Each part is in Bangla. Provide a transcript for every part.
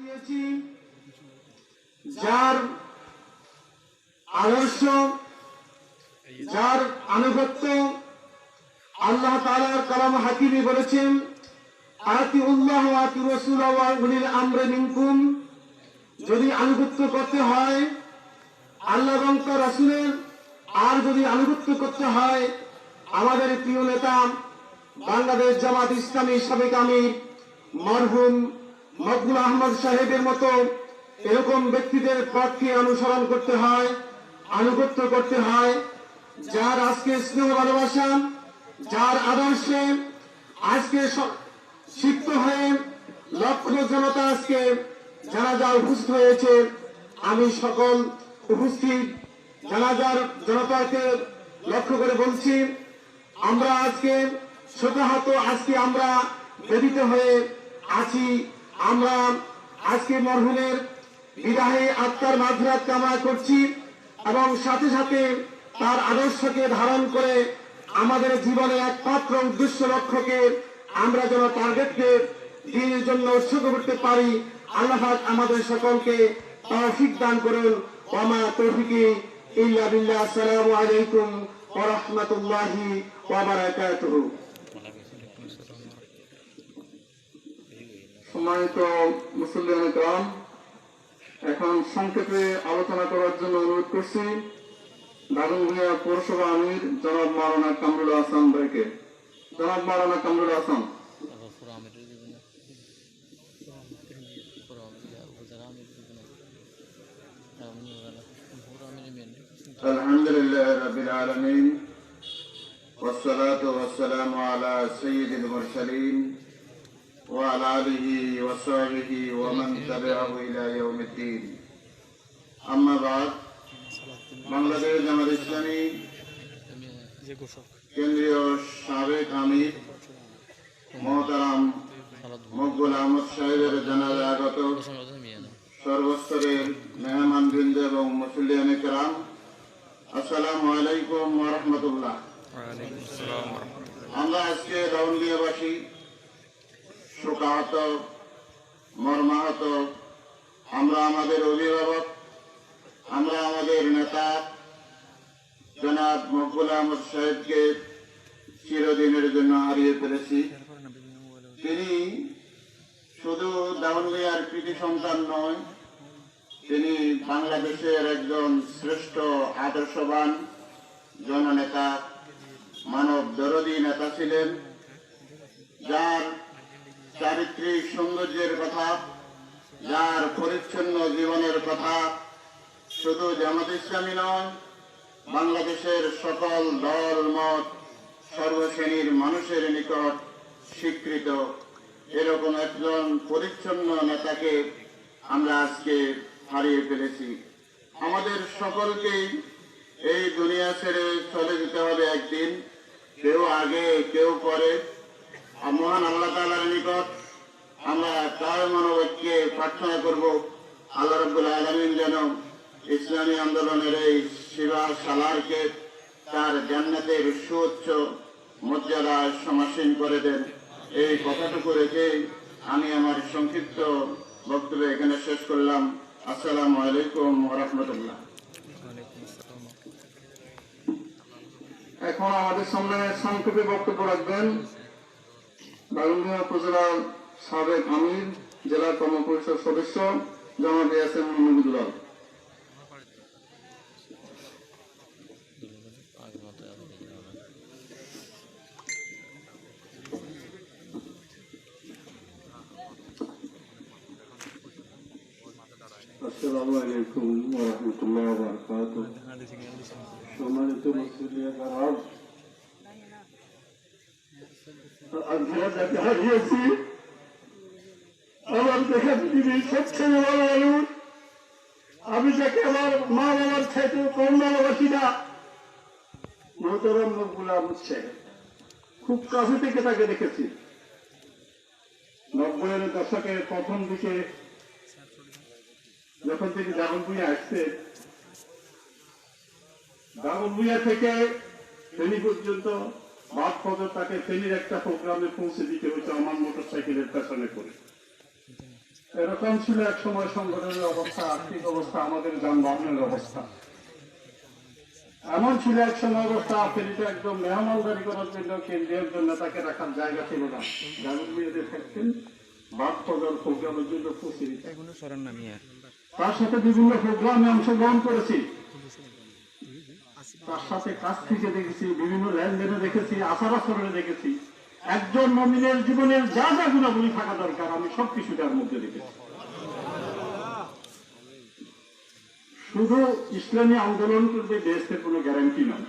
দিয়েছি, যার আদর্শ, যার আনুগত্য আল্লাহ তাআলার কালাম হাকিমে বলেছেন, আতিউল্লাহ ওয়া আতিউর রাসূল ওয়া উলিল আমরি মিনকুম। যদি আনুগত্য করতে হয় আল্লাহ এবং তার রাসূলের, আর যদি আনুগত্য করতে হয় আমাদের প্রিয় নেতা বাংলাদেশ জামাত ইসলামী সাবেক আমির মরহুম মকবুল আহমদ সাহেবের মতো এরকম ব্যক্তিদের পথকে অনুসরণ করতে হয়, আনুগত্য করতে হয়, যার আজকে স্নেহ ভালোবাসা, যার আদর্শে আজকে সিক্ত হয়ে লক্ষ জনতা আজকে জানাজা উপস্থিত হয়েছে। আমি সকল উপস্থিত জানাজার জনতাকে লক্ষ্য করে বলছি, আমরা আজকে শোকাহত, আজকে আমরা বেদিত হয়ে আছি। আমরা আজকে মরহুমের বিদাহে আত্মার মাগফিরাত কামনা করছি এবং সাথে সাথে তার আদর্শকে ধারণ করে আমাদের জীবনের একমাত্র উদ্দেশ্য লক্ষ্যকে আমরা যেন টার্গেটকে দিনের জন্য উৎসর্গ করতে পারি। আল্লাহ পাক আমাদের সকলকে তৌফিক দান করুন। ওয়া মা তৌফিকি ইল্লা বিল্লাহ। আসসালামু আলাইকুম ওয়া রাহমাতুল্লাহি ওয়া বারাকাতুহু। সম্মানিত মুসল্লিয়ান কিরাম, এখন সংক্ষেপে আলোচনা করার জন্য অনুরোধ করছি দাগনভূঞা পৌরসভা আমির জনাব মাওলানা কামরুল হাসান ভাইকে। জনাব মাওলানা কামরুল হাসান। আলহামদুলিল্লাহ রাব্বিল আলামিন ওয়াসসালাতু ওয়াসসালামু আলা সাইয়্যিদিল মুরসালিন ওয়া আলা আলিহি ওয়া সাহবিহি ওয়া মান তাবি'াহু ইলা ইয়াউমিদ্দিন। আম্মা বাদ। বাংলাদেশ জামাত ইসলামী কেন্দ্রীয় সাবেক আমির মহতারাম মকবুল আহমদ সাহেবের জানাজা আগত সর্বস্তরের মেহমানবৃন্দ এবং মুসল্লিয়ানে কেরাম, আসসালামু আলাইকুম ওয়া রাহমাতুল্লাহ। আমরা আজকে দাগনভূঞাবাসী শোকাহত, মর্মাহত। আমরা আমাদের অভিভাবক, আমরা আমাদের নেতা জনাব মকবুল আহমদ সাহেবকে চিরদিনের জন্য হারিয়ে ফেলেছি। তিনি শুধু দাগনভূঞার কৃতি সন্তান নয়, তিনি বাংলাদেশের একজন শ্রেষ্ঠ আদর্শবান জননেতা, মানব দরদী নেতা ছিলেন, যার চারিত্রিক সৌন্দর্যের কথা, যার পরিচ্ছন্ন জীবনের কথা শুধু জামাত ইসলামী নয়, বাংলাদেশের সকল দল মত সর্বশ্রেণীর মানুষের নিকট স্বীকৃত। এরকম একজন পরিচ্ছন্ন নেতাকে আমরা আজকে হারিয়ে ফেলেছি। আমাদের সকলকেই এই দুনিয়া ছেড়ে চলে যেতে হবে একদিন, কেউ আগে কেউ পরে। মহান আল্লাহ তাআলার নিকট আমরা তার মনোবাক্যে প্রার্থনা করব, আল্লাহ রাব্বুল আলামিন যেন ইসলামী আন্দোলনের এই শিবা সালারকে তার জান্নাতের সুউচ্চ মর্যাদায় সমাসীন করে দেন। এই কথাটুকু রেখে আমি আমার সংক্ষিপ্ত বক্তব্য এখানে শেষ করলাম। আসসালামু আলাইকুম ওয়া রাহমাতুল্লাহ। এখন আমাদের সামনে সংক্ষেপে বক্তব্য রাখবেন দাগনভূঞা উপজেলার সাবেক আমির, জেলা কর্ম পরিষদ সদস্য জনাব ইয়াসিন মুহাম্মদুল্লাহ। আসসালামু আলাইকুম ওয়া রাহমাতুল্লাহি ওয়া বারাকাতুহু। সম্মানিত মুসল্লিয়ান কিরাম, আমরা যাকে হারিয়েছি, আমার দেখা পৃথিবীর সবচেয়ে বড় মানুষ, আমি যাকে আমার মা বাবার চাইতে কম ভালোবাসি না, মহতারাম মকবুল আহমদ সাহেব। খুব কাছে থেকে তাকে দেখেছি। 90-এর দশকের প্রথম দিকে যখন তিনি দাগনভূঞা আসছে, দাগনভূঞা থেকে ফেনী পর্যন্ত বাদ ফজর তাকে ফেনীর একটা প্রোগ্রামে পৌঁছে দিতে হয়েছে আমার মোটর সাইকেলের পেছনে করে। এরকম ছিল এক সময় সংগঠনের অবস্থা, আর্থিক অবস্থা, আমাদের যানবাহনের অবস্থা। এমন ছিল এক সময় অবস্থা, ফেরিতে একদম মেহমানদারি করার জন্য কেন্দ্রীয় জন্য তাকে রাখার জায়গা ছিল না। গ্রামের মেয়েদের থাকতেন বাদ পদার প্রোগ্রামের জন্য প্রস্তুতি। তার সাথে বিভিন্ন প্রোগ্রামে অংশগ্রহণ করেছি, তার সাথে কাছ থেকে দেখেছি, বিভিন্ন লেনদেনে দেখেছি, আচার আচরণে দেখেছি। একজন মুমিনের জীবনের যা যা গুণাবলী থাকা দরকার আমি সবকিছু তার মধ্যে দেখেছি। শুধু ইসলামী আন্দোলন করবে দেশের কোনো গ্যারান্টি নয়।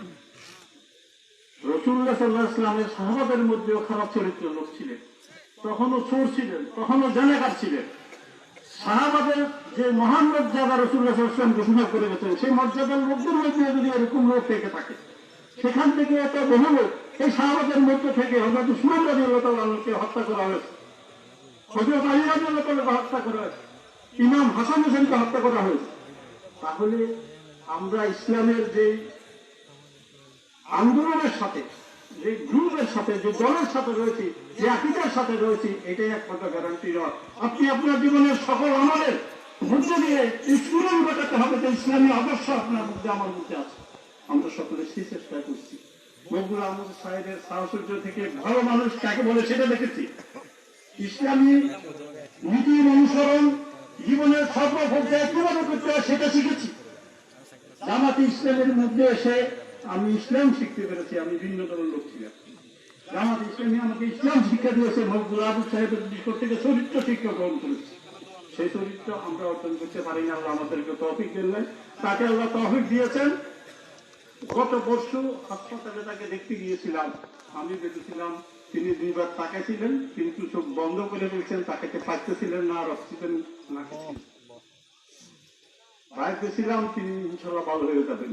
রাসূলুল্লাহ সাল্লাল্লাহু আলাইহি ওয়াসাল্লামের সাহাবাদের মধ্যেও খারাপ চরিত্রের লোক ছিলেন, তখনও চোর ছিলেন, তখনও জানেকার ছিলেন। সাহাবাদের যে মহান মর্যাদা রাসূলুল্লাহ সাল্লাল্লাহু আলাইহি ওয়াসাল্লাম ঘোষণা করে গেছেন, সেই মর্যাদার লোকদের মধ্যে যদি এরকম লোক থেকে থাকে, সেখান থেকে একটা বহু লোক এই সাহাবাদের মধ্যে থেকে হযরত উসমান রাদিয়াল্লাহু তাআলা আনহুকে হত্যা করা হয়েছে, হযরত আলী রাদিয়াল্লাহু তাআলাকে হত্যা করা হয়েছে, ইমাম হাসান হোসেনকে হত্যা করা হয়েছে। তাহলে আমরা ইসলামের যে আন্দোলনের সাথে, যে গ্রুপের সাথে, যে দলের সাথে রয়েছি, যে আকীদার সাথে রয়েছি, এটাই একমাত্র গ্যারান্টি নয়। আপনি আপনার জীবনের সকল আমলের মধ্যে দিয়ে স্ফুরণ ঘটাতে হবে যে ইসলামী আদর্শ আপনার মধ্যে, আমার মধ্যে আছে। আমরা সকলে সেই চেষ্টা করছি। মকবুল আহমদ সাহেবের সাহচর্য থেকে ভালো মানুষ কাকে বলে সেটা দেখেছি। ইসলামী নীতির অনুসরণ জীবনের সর্বপর্যায়ে কিভাবে করতে হয় সেটা শিখেছি। জামাতে ইসলামের মধ্যে এসে আমি ইসলাম শিখতে পেরেছি। আমি ভিন্ন ধরনের লোক ছিলাম, জামাতে ইসলামী আমাকে ইসলাম শিক্ষা দিয়েছে। মকবুল আহমদ সাহেবের নিকট থেকে চরিত্র শিক্ষা গ্রহণ করেছি। সেই চরিত্র আমরা অর্জন করতে পারি না, আল্লাহ আমাদেরকে তৌফিক দেন। তাকে আল্লাহ তৌফিক দিয়েছেন। গত বর্ষ হাসপাতালে তাকে দেখতে গিয়েছিলাম, আমি দেখেছিলাম তিনি 2 বার তাকাইছিলেন, কিন্তু চোখ বন্ধ করে ফেলছেন, তাকাতে পারতেছিলেন না, আর অক্সিজেন না পাইতেছিলাম। তিনি ইনশাল্লাহ ভালো হয়ে যাবেন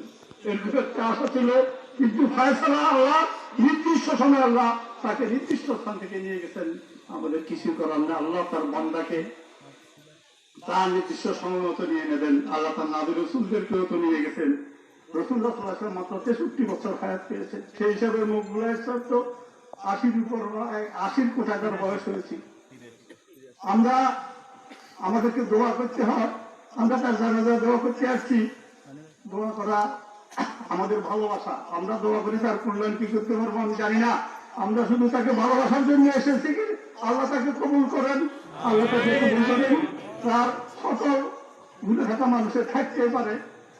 এরকম একটা আশা ছিল, কিন্তু ফায়সালা আল্লাহ, নির্দিষ্ট সময় আল্লাহ তাকে নির্দিষ্ট স্থান থেকে নিয়ে গেছেন। আমাদের কিছু করার না, আল্লাহ তার বান্দাকে তার নির্দিষ্ট সময় মতো নিয়ে নেবেন। আল্লাহ তার নবী রাসূলদেরকেও তো নিয়ে গেছেন। রাসূলুল্লাহ সাল্লাল্লাহু আলাইহি ওয়াসাল্লাম মাত্র 63 বছর হায়াত পেয়েছে। সেই হিসাবে মকবুল সাহেব তো 80-র উপর, 80-র কোঠাকার বয়স হয়েছে। আমরা আমাদেরকে দোয়া করতে হয়, আমরা তার জানাজা দোয়া করতে আসছি। দোয়া করা আমাদের ভালোবাসা, আমরা দোয়া করি, তার কল্যাণ কি করতে পারবো আমি জানি না। আমরা শুধু তাকে ভালোবাসার জন্য এসেছি, কি আল্লাহ তাকে কবুল করেন, আল্লাহ তাকে কবুল করেন। তার সকল ভুলে থাকা মানুষের থাকতে পারে,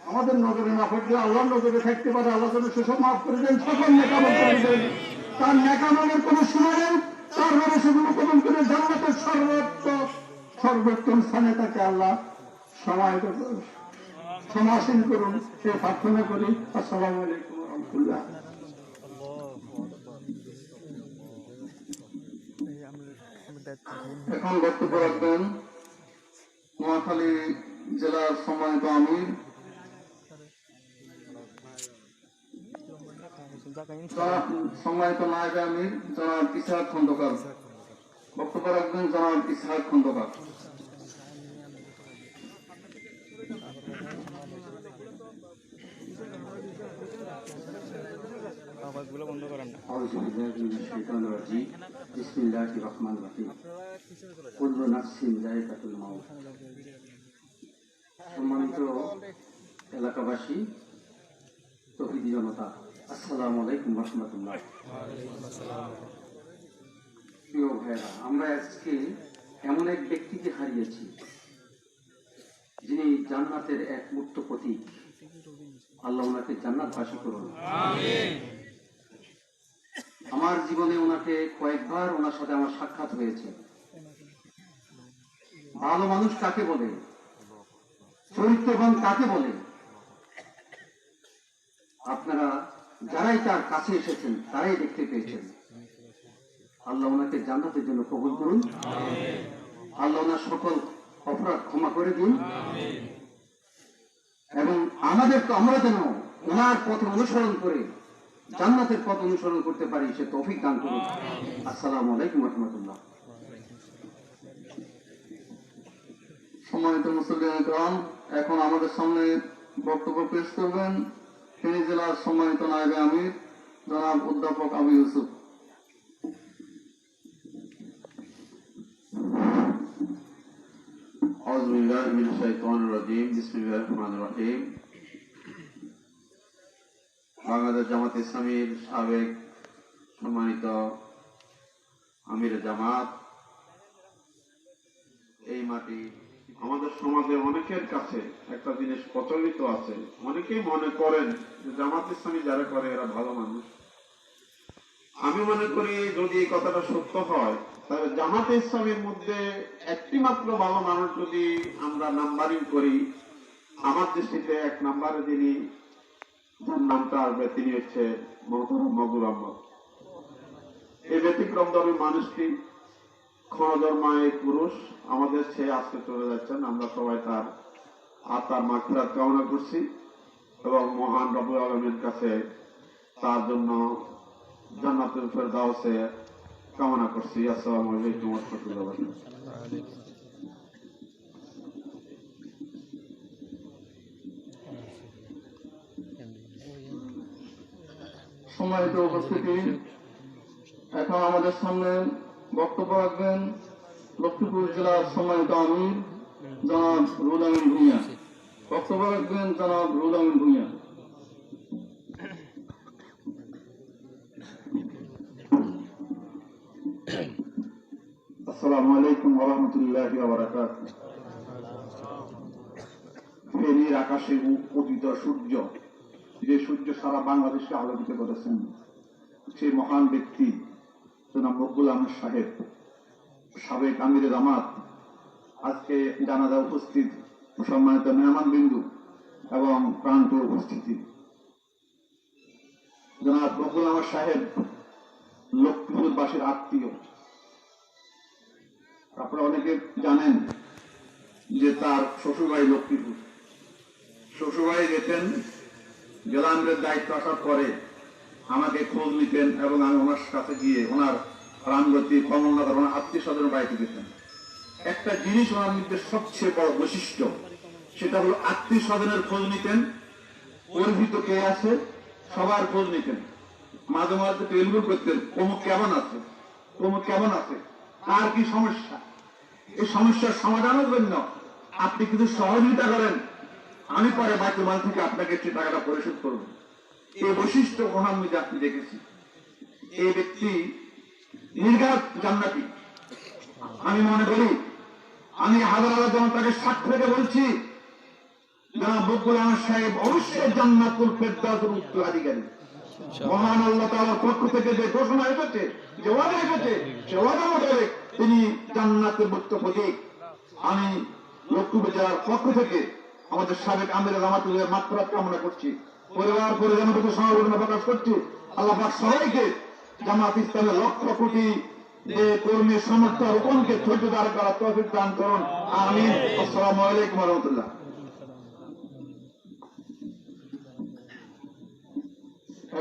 আমাদের নজরে না পড়লে আল্লাহর নজরে থাকতে পারে। আল্লাহ যেন সেসব মাফ করে দেন, সকল নেকামল করে দেন। তার নেকামলের কোনো সীমা নেই, তার মানে সেগুলো কবুল করে জান্নাতের সর্বোত্তম স্থানে তাকে আল্লাহ সমাসীন করুন, সে প্রার্থনা করি। আসসালামু আলাইকুম ওয়া রাহমাতুল্লাহ। এখন বক্তব্য রাখবেন নোয়াখালী জেলার সম্মানিত আমির সম্মানিত নায়েব আমির জনাব ইসহাক খন্দকার। বক্তব্য রাখবেন জনাব ইসহাক খন্দকার। সম্মানিত এলাকাবাসী, তৌহিদি জনতা, আসসালামু আলাইকুম ওয়া রাহমাতুল্লাহ। প্রিয় ভাইরা, আমরা আজকে এমন এক ব্যক্তিকে হারিয়েছি যিনি জান্নাতের এক মূর্ত প্রতীক। আল্লাহ ওনাকে জান্নাতবাসী করুন। আমার জীবনে ওনাকে কয়েকবার ওনার সাথে আমার সাক্ষাৎ হয়েছে। ভালো মানুষ কাকে বলে, চরিত্রবান কাকে বলে, আপনারা যারাই তার কাছে এসেছেন তারাই দেখতে পেয়েছেন। আল্লাহ ওনাকে জান্নাতের জন্য কবুল করুন। আল্লাহ ওনার সকল অপরাধ ক্ষমা করে দিন, এবং আমরা যেন ওনার পথ অনুসরণ করে জান্নাতের পথ অনুসরণ করতে পারি, সে তৌফিক দান করুন। আসসালামু আলাইকুম ওয়া রাহমাতুল্লাহ। সম্মানিত মুসল্লিয়ান کرام, এখন আমাদের সামনে বক্তব্য পেশ করবেন ফেনী জেলার সম্মানিত নায়েবে আমির জনাব অধ্যাপক আবু ইউসুফ। أعوذ بالله من الشيطان الرجيم بسم الله الرحمن الرحيم বাংলাদেশ জামাত ইসলামীর সাবেক সম্মানিত আমির জামাত, এই মাটি আমাদের সমাজে অনেকের কাছে একটা জিনিস প্রচলিত আছে, অনেকেই মনে করেন যে জামাত ইসলামী যারা করে এরা ভালো মানুষ। আমি মনে করি যদি এই কথাটা সত্য হয় তাহলে জামাত ইসলামের মধ্যে একটি মাত্র ভালো মানুষ যদি আমরা নাম্বারিং করি, আমার দৃষ্টিতে এক নাম্বারে যিনি যার নামটা আসবে তিনি হচ্ছে মোহতারাম মকবুল আহমদ। এই ব্যতিক্রমধর্মী মানুষটি ক্ষণধর্মায় পুরুষ আমাদের ছেড়ে আজকে চলে যাচ্ছেন। আমরা সবাই তার আত্মার মাগফিরাত কামনা করছি এবং মহান রব্বুল আলামিনের কাছে তার জন্য জান্নাতুল ফেরদাউসে কামনা করছি। আসসালামু আলাইকুম ওয়া রাহমাতুল্লাহি ওয়া বারাকাতুহু। সম্মানিত উপস্থিতি, এখন আমাদের সামনে বক্তব্য রাখবেন লক্ষ্মীপুর জেলার সম্মানিত আমির জনাব রুহুল আমিন ভূঁইয়া। বক্তব্য রাখবেন জনাব রুহুল আমিন ভূঁইয়া। আসসালামু আলাইকুম ওয়া রাহমাতুল্লাহি ওয়া বারাকাতুহু। ফেনীর আকাশে উদিত সূর্য, যে সূর্য সারা বাংলাদেশকে আলোকিত করেছেন, সেই মহান ব্যক্তি জনাব মকবুল আহমদ সাহেব, সাবেক আমিরে জামাত, আজকে জানাজা উপস্থিত সম্মানিত মেহমান বিন্দু এবং প্রান্তীয় উপস্থিতি। জনাব মকবুল আহমদ সাহেব লক্ষ্মীপুরবাসীর আত্মীয়। আপনারা অনেকে জানেন যে তার শ্বশুরবাড়ি লক্ষ্মীপুর। শ্বশুরবাড়ি যেতেন, জেলা আমিরের দায়িত্ব আসার পরে আমাকে খোঁজ নিতেন এবং আমি ওনার কাছে গিয়ে ওনার রামগতি কমলনগর ওনার আত্মীয় স্বজন বাড়িতে যেতেন। একটা জিনিস ওনার মধ্যে সবচেয়ে বড় বৈশিষ্ট্য, সেটা হলো আত্মীয় স্বজনের খোঁজ নিতেন, পরিচিত কে আছে সবার খোঁজ নিতেন। মাঝে মাঝে টেলিফোন করতেন, অমুক কেমন আছে, অমুক কেমন আছে, তার কি সমস্যা, এই সমস্যার সমাধানের জন্য আপনি কিছু সহযোগিতা করেন, আমি পরে বাইতুল মাল থেকে আপনাকে একটি টাকাটা পরিশোধ করব। এই বৈশিষ্ট্য ওনার মধ্যে আপনি দেখেছি। এই ব্যক্তি নির্ঘাত জান্নাতি। আমি মনে করি, আমি হাজার হাজার জনতাকে সাক্ষ্য রেখে বলছি, জনাব মকবুল আহমদ সাহেব অবশ্যই জান্নাতুল ফেরদাউসের উত্তরাধিকারী। মহান আল্লাহ তাআলার পক্ষ থেকে যে ঘোষণা এসেছে, যে ওয়াদা এসেছে, সে ওয়াদা মোতাবেক তিনি জান্নাতের মুক্ত প্রতীক। আমি লক্ষ্মীপুর জেলার পক্ষ থেকে আমাদের সাবেক আমির জামাতুলের মাগফিরাত কামনা করছি, পরিবার পরিজনের প্রতি সমবেদনা প্রকাশ করছি। আল্লাহ পাক সবাইকে জামাত ইসলামের লক্ষ কোটি যে কর্মী সমর্থক রোপণকে ধৈর্য ধারণ করার তৌফিক দান করুন, আমিন। আসসালামু আলাইকুম ওয়া রাহমাতুল্লাহ।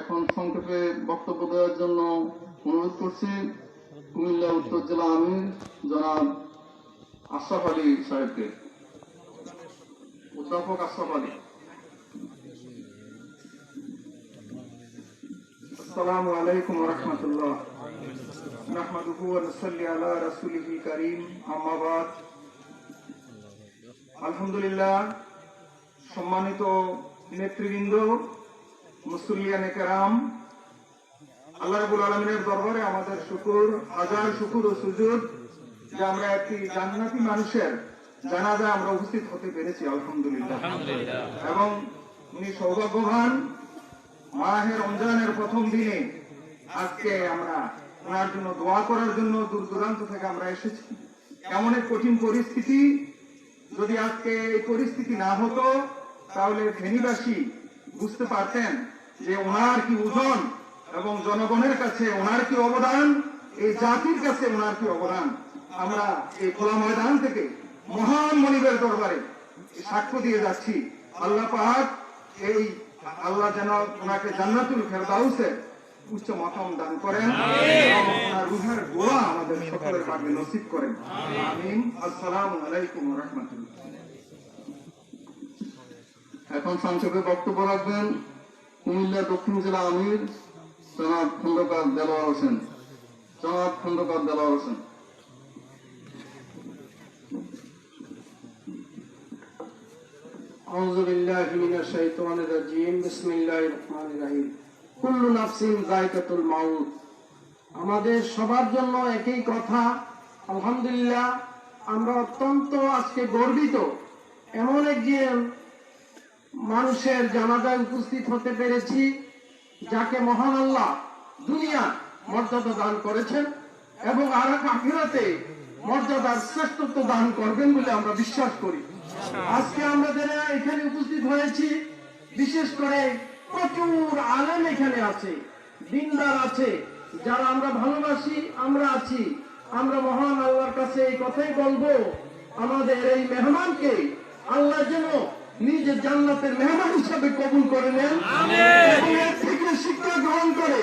এখন সংক্ষেপে বক্তব্য দেওয়ার জন্য অনুরোধ করছি কুমিল্লা উত্তর জেলা আমির জনাব আশরাফ আলী সাহেবকে। অধ্যাপক আশরাফ আলী। আসসালামু আলাইকুম ওয়া রাহমাতুল্লাহ। নাহমাদুহু ওয়া নুসাল্লি আলা রাসূলিল কারীম, আম্মা বাদ। আলহামদুলিল্লাহ, সম্মানিত নেতৃবৃন্দ, মুসল্লিয়ানে কেরাম, আল্লাহ রাব্বুল আলামিনের দরবারে আমাদের শুকর, হাজার শুকর ও সুজুদ যে আমরা একটি জান্নাতি মানুষের জানাজায় আমরা উপস্থিত হতে পেরেছি, আলহামদুলিল্লাহ। এবং উনি সৌভাগ্যবান, মাহে রমজানের প্রথম দিনে আজকে আমরা ওনার জন্য দোয়া করার জন্য দূর দূরান্ত থেকে আমরা এসেছি। এমন এক কঠিন পরিস্থিতি, যদি আজকে এই পরিস্থিতি না হতো তাহলে ফেনীবাসী বুঝতে পারতেন যে ওনার কি ওজন এবং জনগণের কাছে ওনার কি অবদান, এই জাতির কাছে ওনার কি অবদান। আমরা এই খোলা ময়দান থেকে মহান মনিবের দরবারে সাক্ষ্য দিয়ে যাচ্ছি, আল্লাহ পাক এই আল্লাহ যেন ওনাকে জান্নাতুল ফেরদাউসের উচ্চ মাকাম দান করেন এবং ওনার রুহের দোয়া আমাদের সকলের ভাগ্যে নসিব করেন, আমিন। আসসালামু আলাইকুম ওয়া রাহমাতুল্লাহ। এখন সংক্ষেপে বক্তব্য রাখবেন কুমিল্লা দক্ষিণ জেলা আমির জনাব খন্দকার দেলোয়ার হোসেন। জনাব খন্দকার দেলোয়ার হোসেন। আউযু বিল্লাহি মিনাশ শাইতানির রাজীম বিসমিল্লাহির রহমানির রহিম কুল্লু নাফসিন যায়কাতুল মাউত। আমাদের সবার জন্য একই কথা। আলহামদুলিল্লাহ, আমরা অত্যন্ত আজকে গর্বিত এমন একজন মানুষের জানাজায় উপস্থিত হতে পেরেছি যাকে মহান আল্লাহ দুনিয়া মর্যাদা দান করেছেন এবং আখিরাতে মর্যাদার শ্রেষ্ঠত্ব দান করবেন বলে আমরা বিশ্বাস করি। আজকে আমরা যারা এখানে উপস্থিত হয়েছি, বিশেষ করে প্রচুর আলেম এখানে আছে, দিনদার আছে, যারা আমরা ভালোবাসি, আমরা আছি। আমরা মহান আল্লাহর কাছে এই কথাই বলবো, আমাদের এই মেহমানকে আল্লাহ যেন নিজের জান্নাতের মেহমান হিসাবে কবুল করে নেন এবং এর থেকে শিক্ষা গ্রহণ করে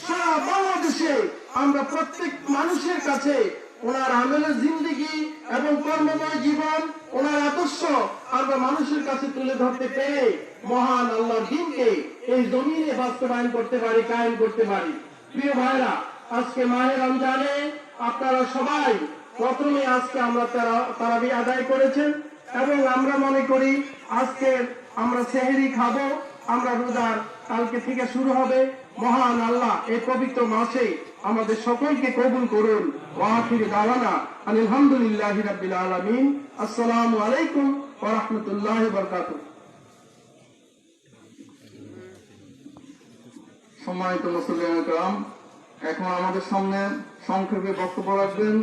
সারা বাংলাদেশে আমরা প্রত্যেক মানুষের কাছে ওনার আমেলের জিন্দেগি এবং কর্মময় জীবন, ওনার আদর্শ আমরা মানুষের কাছে তুলে ধরতে পেরে মহান আল্লাহর দ্বীনকে এই জমিনে বাস্তবায়ন করতে পারি, কায়েম করতে পারি। প্রিয় ভাইরা, আজকে মাহে রমজানে আপনারা সবাই প্রথমে আজকে আমরা তারাবি আদায় করেছেন এবং আমরা মনে করি আজকে আমরা সেহরি খাবো, আমরা রোজার কালকে থেকে শুরু হবে। মহান আল্লাহ এই পবিত্র মাসে আমাদের সকলকে কবুল করুন। ওয়া আখিরু দাওয়ানা আলহামদুলিল্লাহি রাব্বিল আলামিন। আসসালামু আলাইকুম ওয়া রাহমাতুল্লাহি ওয়া বারাকাতুহু। সম্মানিত মুসলিম کرام, এখন আমাদের সামনে সংক্ষেপে বক্তব্য রাখবেন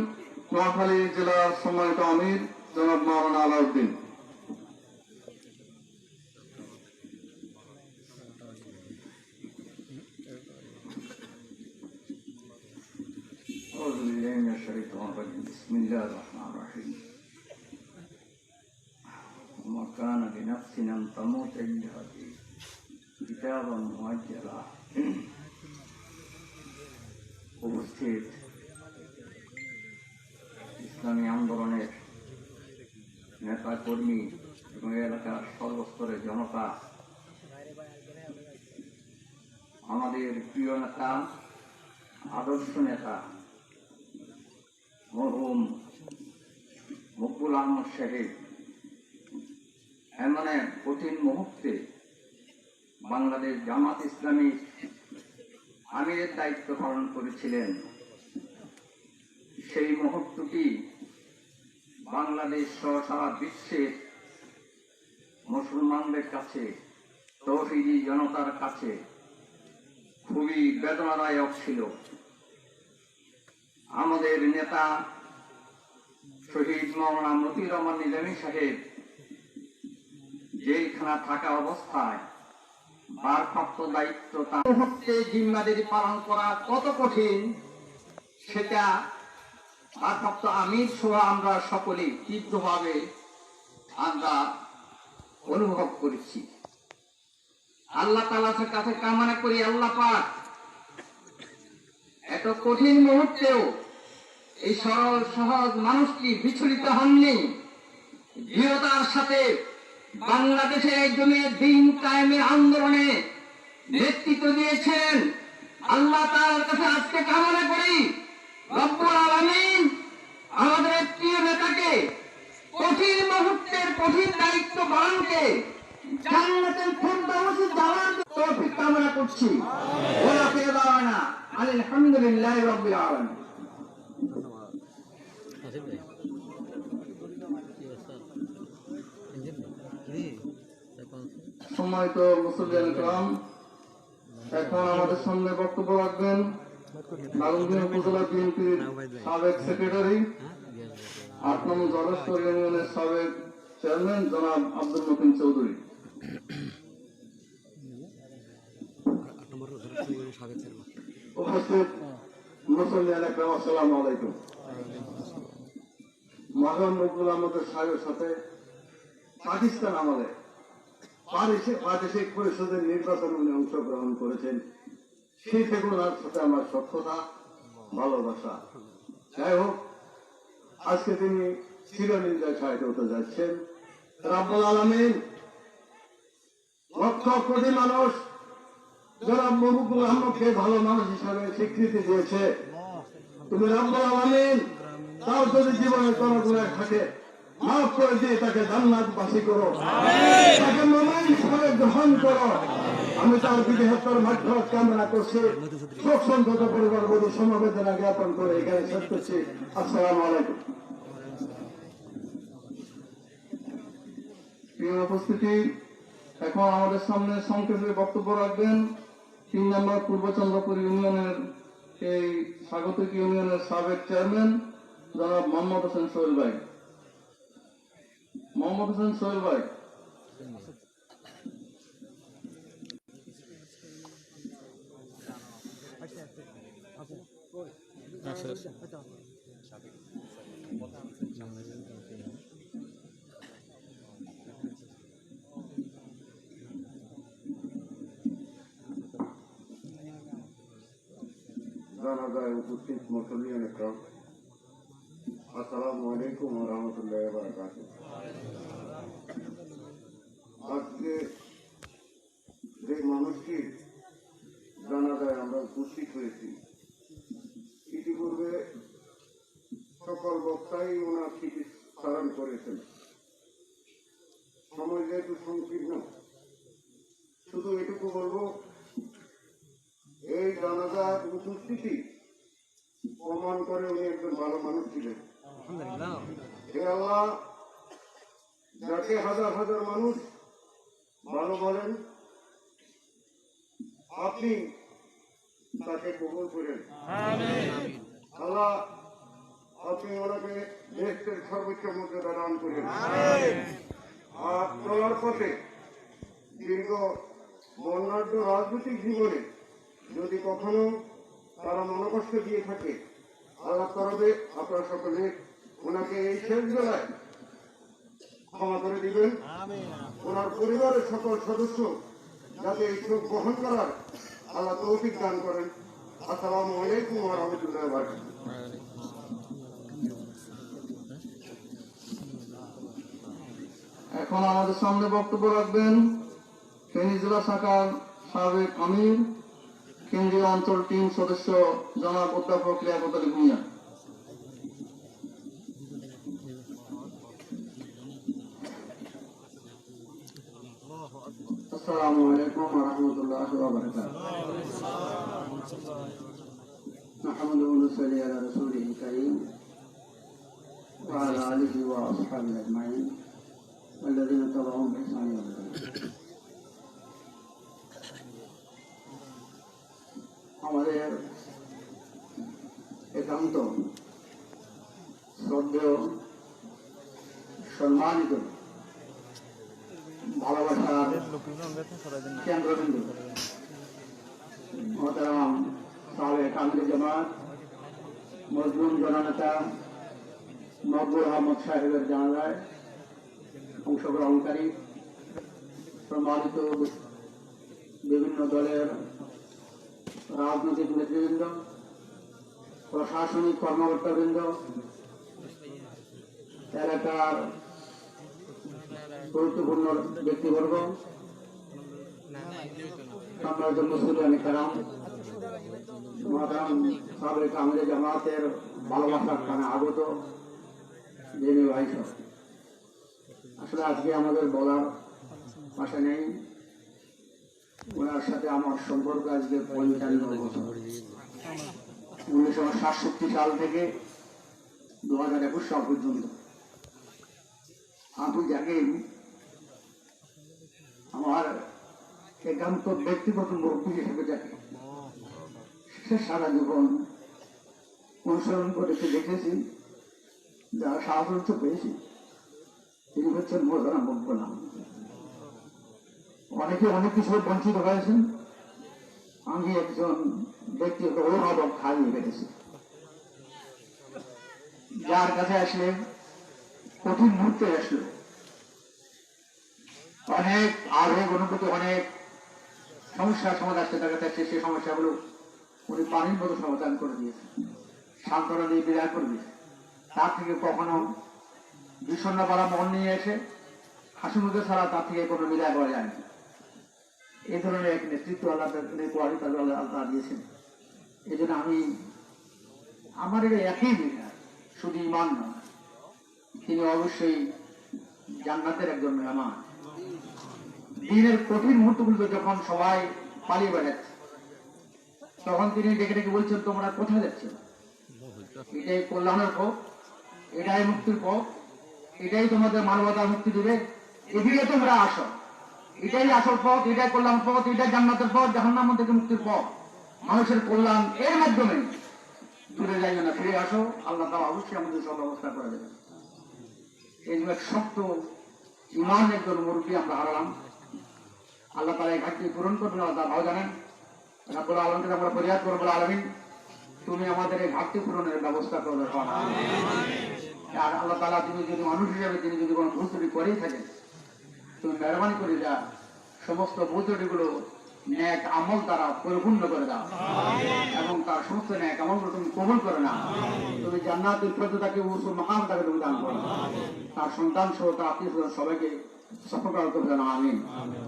নোয়াখালী জেলার সম্মানিত আমির জনাব মাওলানা আলাউদ্দিন। أعوذ بالله من الشيطان الرجيم بسم الله الرحمن الرحيم وما كان لنفس أن تموت إلا كتابا مؤجلا। উপস্থিত ইসলামী আন্দোলনের নেতা কর্মী এবং এলাকার সর্বস্তরের জনতা, আমাদের প্রিয় নেতা, আদর্শ নেতা মরহুম মকবুল আহমদ সাহেব এমন এক কঠিন মুহূর্তে বাংলাদেশ জামাত ইসলামীর আমিরের দায়িত্ব পালন করেছিলেন। সেই মুহূর্তটি বাংলাদেশ সহ সারা বিশ্বের মুসলমানদের কাছে, তৌহিদি জনতার কাছে খুবই বেদনাদায়ক ছিল। আমাদের নেতা শহীদ মাওলানা মতিউর রহমান নিজামী সাহেব জেলখানা থাকা অবস্থায় ভারপ্রাপ্ত দায়িত্ব তার মুহূর্তে জিম্মাদারি পালন করা কত কঠিন সেটা ভারপ্রাপ্ত আমির সহ আমরা সকলে তীব্রভাবে আমরা অনুভব করেছি। আল্লাহ তাআলার কাছে কামনা করি, আল্লাহ পাক এত কঠিন মুহূর্তেও এই সরল সহজ মানুষটি বিচলিত হননি, দৃঢ়তার সাথে বাংলাদেশের এই জমির দিন কায়েমের আন্দোলনে নেতৃত্ব দিয়েছেন। আল্লাহ তাআলার কাছে আজকে কামনা করি, রব্বুল আলামিন আমাদের প্রিয় নেতাকে কঠিন মুহূর্তের কঠিন দায়িত্ব পালনকে জান্নাতুল ফিরদাউসে যাওয়ার তৌফিক কামনা করছি। ওয়া আখিরু দাওয়ানা আলহামদুলিল্লাহি রাব্বিল আলামিন। সম্মানিত মুসলিম کرام, এখন আমাদের সামনে বক্তব্য রাখবেন দাগনভূঞা উপজেলা বিএনপির সাবেক সেক্রেটারি, ৮ নং জলস্তর ইউনিয়নের সাবেক চেয়ারম্যান জনাব আব্দুল মতিন চৌধুরী। উপস্থিত মুসলিম کرام, আসসালামু আলাইকুম। মহান মকবুল আহমদের সাহেবের সাথে পাকিস্তান আমলে প্রাদেশিক পরিষদের নির্বাচনে উনি অংশগ্রহণ করেছেন। সেই থেকে ওনার সাথে আমার সখ্যতা, ভালোবাসা। যাই হোক, আজকে তিনি চিরনিন্দায় সাহিত্য হতে যাচ্ছেন। রব্বুল আলামিন লক্ষ কোটি মানুষ জনাব মকবুল আহমদকে ভালো মানুষ হিসাবে স্বীকৃতি দিয়েছে। তুমি রব্বুল আলামিন তার যদি জীবনে কোনো গুনাহ থাকে মাফ করে দিয়ে তাকে জান্নাতবাসী করো, তাকে মামাই হিসাবে গ্রহণ করো। আমি তার বিদেহত্তর মাধ্যমে কামনা করছি। শোক সন্তত পরিবার বধূ সমবেদনা জ্ঞাপন করে এখানে শেষ করছি। আসসালামু আলাইকুম। প্রিয় উপস্থিতি, এখন আমাদের সামনে সংক্ষেপে বক্তব্য রাখবেন 3 নম্বর পূর্বচন্দ্রপুর ইউনিয়নের এই স্বাগতিক ইউনিয়নের সাবেক চেয়ারম্যান জনাব মোহাম্মদ হোসেন সোহেল ভাই। মোহাম্মদ হোসেন সোহেল ভাই। জানাজায় উপস্থিত মুসল্লিয়ান ইকরাম, আসসালামু আলাইকুম ওয়া রাহমাতুল্লাহি ওয়া বারাকাতুহু। আজকে যে মানুষটি জানাজায় আমরা উপস্থিত হয়েছি, ইতিপূর্বে সকল বক্তাই ওনার স্মৃতি স্মরণ করেছেন। সময় যেহেতু সংকীর্ণ, শুধু এটুকু বলবো, এই জানাজার উপস্থিতি প্রমাণ করে উনি একজন ভালো মানুষ ছিলেন। হে আল্লাহ, যাকে হাজার হাজার মানুষ ভালো বলেন, আপনি তাকে কবুল করেন। আল্লাহ, আপনি ওনাকে দেশের সর্বোচ্চ মর্যাদা দান করেন। আর চলার পথে দীর্ঘ বর্ণাঢ্য রাজনৈতিক জীবনে যদি কখনো তারা মনোকষ্ট দিয়ে থাকে, আল্লাহ তরফে আপনারা সকলে ওনাকে এই শেষ বেলায় ক্ষমা করে দিবেন। ওনার পরিবারের সকল সদস্য যাতে এই শোক বহন করার আল্লাহ তৌফিক দান করেন। আসসালামু আলাইকুম ওয়া রাহমাতুল্লাহি ওয়া বারাকাতুহু। এখন আমাদের সামনে বক্তব্য রাখবেন ফেনী জেলা শাখার সাবেক আমির, কেন্দ্রীয় অঞ্চল টিম সদস্য জনাব অধ্যাপক লিয়াকত আলী ভূঁইয়া। আসসালামু আলাইকুম ওয়া রাহমাতুল্লাহি ওয়া বারাকাতুহু। নাহমাদুহু ওয়া নুসাল্লি আলা রাসূলিল কারীম ওয়া আলা আলিহি ওয়া আসহাবিহি আজমাইন ওয়াল্লাযীনা তাবি'উহুম বিইহসান ইলা ইয়াউমিদ দ্বীন। আমাদের একান্ত শ্রদ্ধেয় সম্মানিত ভালোবাসার কেন্দ্রবিন্দু মহতারাম সাবেক আমির জামাত মজলুম জননেতা মকবুল আহমদ সাহেবের জানাজায় অংশগ্রহণকারী সম্মানিত বিভিন্ন দলের রাজনৈতিক নেতৃবৃন্দ, প্রশাসনিক কর্মকর্তাবৃন্দ, এলাকার গুরুত্বপূর্ণ ব্যক্তিবর্গ, সম্মানিত মুসলিম কারাম, মহতারাম সাবেক আমির জামাতের ভালোবাসার কারণে আগত জেনে ভাই সব, আসলে আজকে আমাদের বলার ভাষা নেই। ওনার সাথে আমার সম্পর্ক আজকে 55 বছর। 1967 সাল থেকে 2021 সাল পর্যন্ত আমি যাকে আমার একান্ত ব্যক্তিগত মুরব্বী হিসেবে যাকে সে সারা জীবন অনুসরণ করেছে, দেখেছি, যারা সাহায্য পেয়েছি, তিনি হচ্ছেন মোহতারাম মকবুল আহমদ। অনেকে অনেক কিছু বঞ্চিত হয়েছেন, আমি একজন ব্যক্তিগত অভিভাবক খাইয়ে রেখেছি, যার কাছে আসলে কঠিন মুহূর্তে আসলো অনেক আবেগ অনুভূতি, অনেক সমস্যার সমাধান আসতে দেখা যাচ্ছে, সেই সমস্যাগুলো উনি পানির মতো সমাধান করে দিয়েছে, সান্ত্বনা দিয়ে বিদায় করে দিয়েছে। তার থেকে কখনো বিষণ্ণ পাড়া মন নিয়ে এসে হাসি মুখে ছাড়া তার থেকে কোনো বিদায় করা যায়নি। এই ধরনের এক নেতৃত্ব আল্লাহ আল্লাহ দিয়েছেন। এই জন্য আমি আমার এটা একই বিধায়, শুধু ইমান নয়, তিনি অবশ্যই জান্নাতের একজন মেহমান। দিনের কঠিন মুহূর্তগুলো যখন সবাই পালিয়ে বেড়াচ্ছে, তখন তিনি ডেকে ডেকে বলছেন, তোমরা কোথায় যাচ্ছ? এটাই কল্যাণের পথ, এটাই মুক্তির পথ, এটাই তোমাদের মানবতার মুক্তি দেবে, এদিকে তোমরা আসো। এটাই আসল পথ, এটাই কল্যাণ পথ, এটাই জান্নাতের পথ, জাহান্নাম থেকে মুক্তির পথ, মানুষের কল্যাণ এর মাধ্যমে। দূরে যাইবে না, ফিরে আসো, আল্লাহ তাআলা অবশ্যই আমাদের সব ব্যবস্থা করে দেবেন। এই জন্য এক শক্ত ইমান একজন মুরব্বী আমরা হারালাম। আল্লাহ তাআলা এই ঘাটতি পূরণ করবেন, আল্লাহ ভালো জানেন। রাব্বুল আলামিনকে আমরা ফরিয়াদ করব, রব্বুল আলামিন তুমি আমাদের এই ঘাটতি পূরণের ব্যবস্থা করে দাও। আর আল্লাহ তাআলা তুমি যদি মানুষ হিসেবে তিনি যদি কোনো ভুল ত্রুটি করেই থাকেন, তুমি মেহরবানি করে যা সমস্ত ভুল ত্রুটিগুলো নেক আমল দ্বারা পরিপূর্ণ করে দাও এবং তার সমস্ত নেক আমলগুলো তুমি কবুল করে না। তুমি জান্নাতুল ফিরদৌস তাকে উসুল মাকাম তাকে তুমি দান করো, তার সন্তান সহ তার আত্মীয় স্বজন সবাইকে সফল করার তৌফিক দাও। আমিন।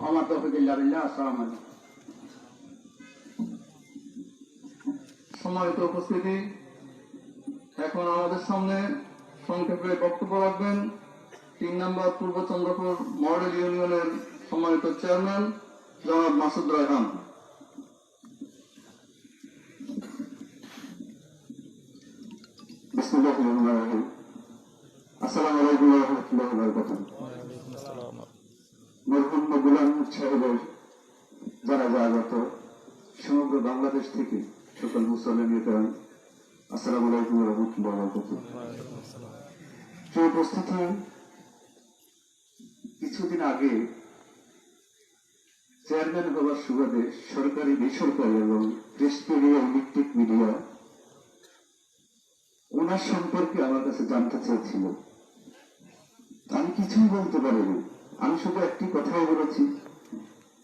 আমার তৌফিক ইল্লা বিল্লাহ। আসসালামু আলাইকুম। সম্মানিত উপস্থিতি, এখন আমাদের সামনে সংক্ষেপে বক্তব্য রাখবেন 3 নম্বর পূর্ব চন্দ্রপুর মডেল ইউনিয়নের সম্মানিত চেয়ারম্যান জনাব মাসুদ রায়হান। বিসমিল্লাহির রহমানির রহিম। আসসালামু আলাইকুম ওয়া রাহমাতুল্লাহি ওয়া বারাকাতুহু। মরহুম গোলাম সাহেবের জানাজা আগত সমগ্র বাংলাদেশ থেকে সকল মুসলিম নেতাগণ, আসসালামু আলাইকুম ওয়া রাহমাতুল্লাহি ওয়া বারাকাতুহু। প্রিয় উপস্থিতি, কিছুদিন আগে চেয়ারম্যান হওয়ার সুবাদে সরকারি, বেসরকারি এবং প্রেস মিডিয়া, ইলেকট্রিক মিডিয়া ওনার সম্পর্কে আমার কাছে জানতে চেয়েছিল। আমি কিছুই বলতে পারিনি। আমি শুধু একটি কথাই বলেছি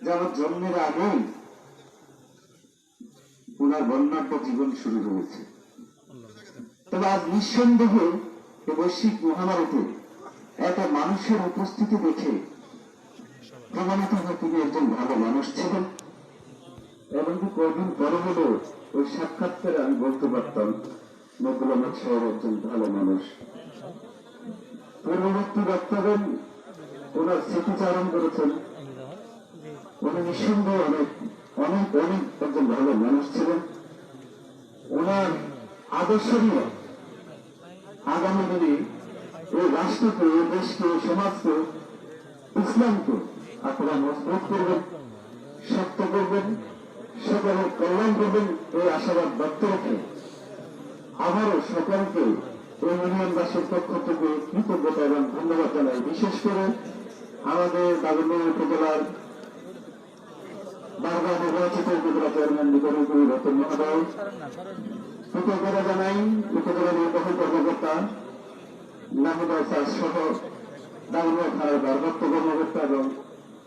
যে আমার জন্মের আগেই ওনার বর্ণাঢ্য জীবন শুরু হয়েছে। তবে আজ নিঃসন্দেহে বৈশ্বিক মহামারীতে একটা মানুষের উপস্থিতি দেখে প্রমাণিত হয় তিনি একজন ভালো মানুষ ছিলেন। এমনকি কয়েকদিন পরে হলেও ওই সাক্ষাৎকারে আমি বলতে পারতাম নজরুল আহমদ সাহেব একজন ভালো মানুষ। পূর্ববর্তী বক্তারা ওনার স্মৃতিচারণ করেছেন। উনি নিঃসন্দেহে অনেক অনেক অনেক একজন ভালো মানুষ ছিলেন। ওনার আদর্শ নিয়ে আগামী দিনে এই রাষ্ট্রকে, এই দেশকে, সমাজকে, ইসলামকে আপনারা মজবুত করবেন, শক্ত করবেন, সকলের কল্যাণ করবেন, এই আশাবাদ ব্যক্ত রেখে আবারও সকলকে এই ইউনিয়নবাসীর পক্ষ থেকে কৃতজ্ঞতা এবং ধন্যবাদ জানাই। বিশেষ করে আমাদের দাগনভূঞা উপজেলার বারবার নির্বাচিত উপজেলা চেয়ারম্যান নিকটী রতন মহোদয়, কৃতজ্ঞতা জানাই উপজেলা নির্বাহী কর্মকর্তা নাহিদা স্যার সহ দাগনভূঞা থানার ভারপ্রাপ্ত কর্মকর্তা এবং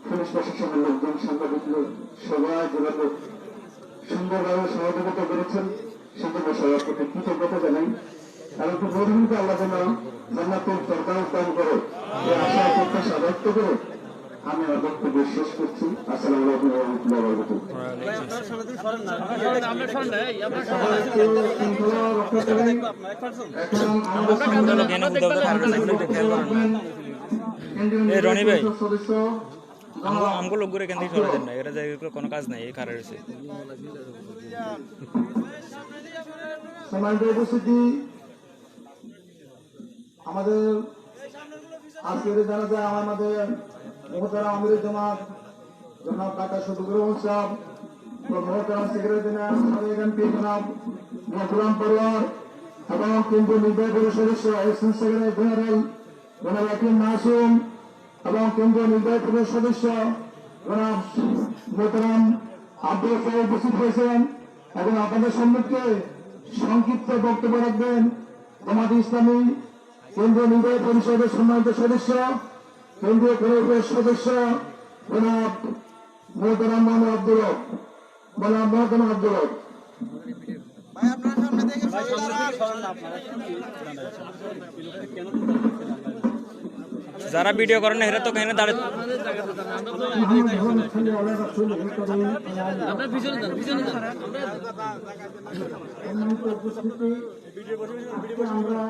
পুলিশ প্রশাসনের লোকজন, সাংবাদিক সবাই যেভাবে সুন্দরভাবে সহযোগিতা করেছেন সেজন্য সবার প্রতি কৃতজ্ঞতা জানাই। এবং প্রধানমন্ত্রী আল্লাহ যেন জান্নাতুল ফেরদাউস দান করে এই আশা প্রত্যাশা ব্যক্ত করে আমি আমার বক্তব্য শেষ করছি। আসসালামু আলাইকুম ওয়া রাহমাতুল্লাহি ওয়া বারাকাতুহু। রনি ভাই আমগো লোক করে কেন সরে দেন না, এরা জায়গায় কোনো কাজ নাই, এই কারণে রয়েছে। সম্মানিত উপস্থিতি, আমাদের আজকের জানাজা আমাদের মহতারাম আমিরুল জামাত জনাব ডাক্তার শফিকুর রহমান সাহেব, মহতারাম সেক্রেটারি জেনারেল এমপি জনাব গোলাম পরোয়ার এবং কেন্দ্রীয় নির্বাহী পরিষদ সদস্য অ্যাসিস্ট্যান্ট সেক্রেটারি জেনারেল জনাব আকিম মাসুম এবং কেন্দ্রীয় নির্বাহী পরিষদ সদস্য জনাব মহতারাম আব্দুল সাহেব উপস্থিত হয়েছেন এবং আপনাদের সম্মুখে সংক্ষিপ্ত বক্তব্য রাখবেন জামাত ইসলামী কেন্দ্রীয় নির্বাহী পরিষদের সম্মানিত সদস্য, কেন্দ্রীয় পরিষদের সদস্য জনাব মোহতারাম মোহাম্মদ আব্দুল হক। মোহতারাম আব্দুল হক যারা ভিডিও করেন না এরা তো এখানে দাঁড়িয়ে আমরা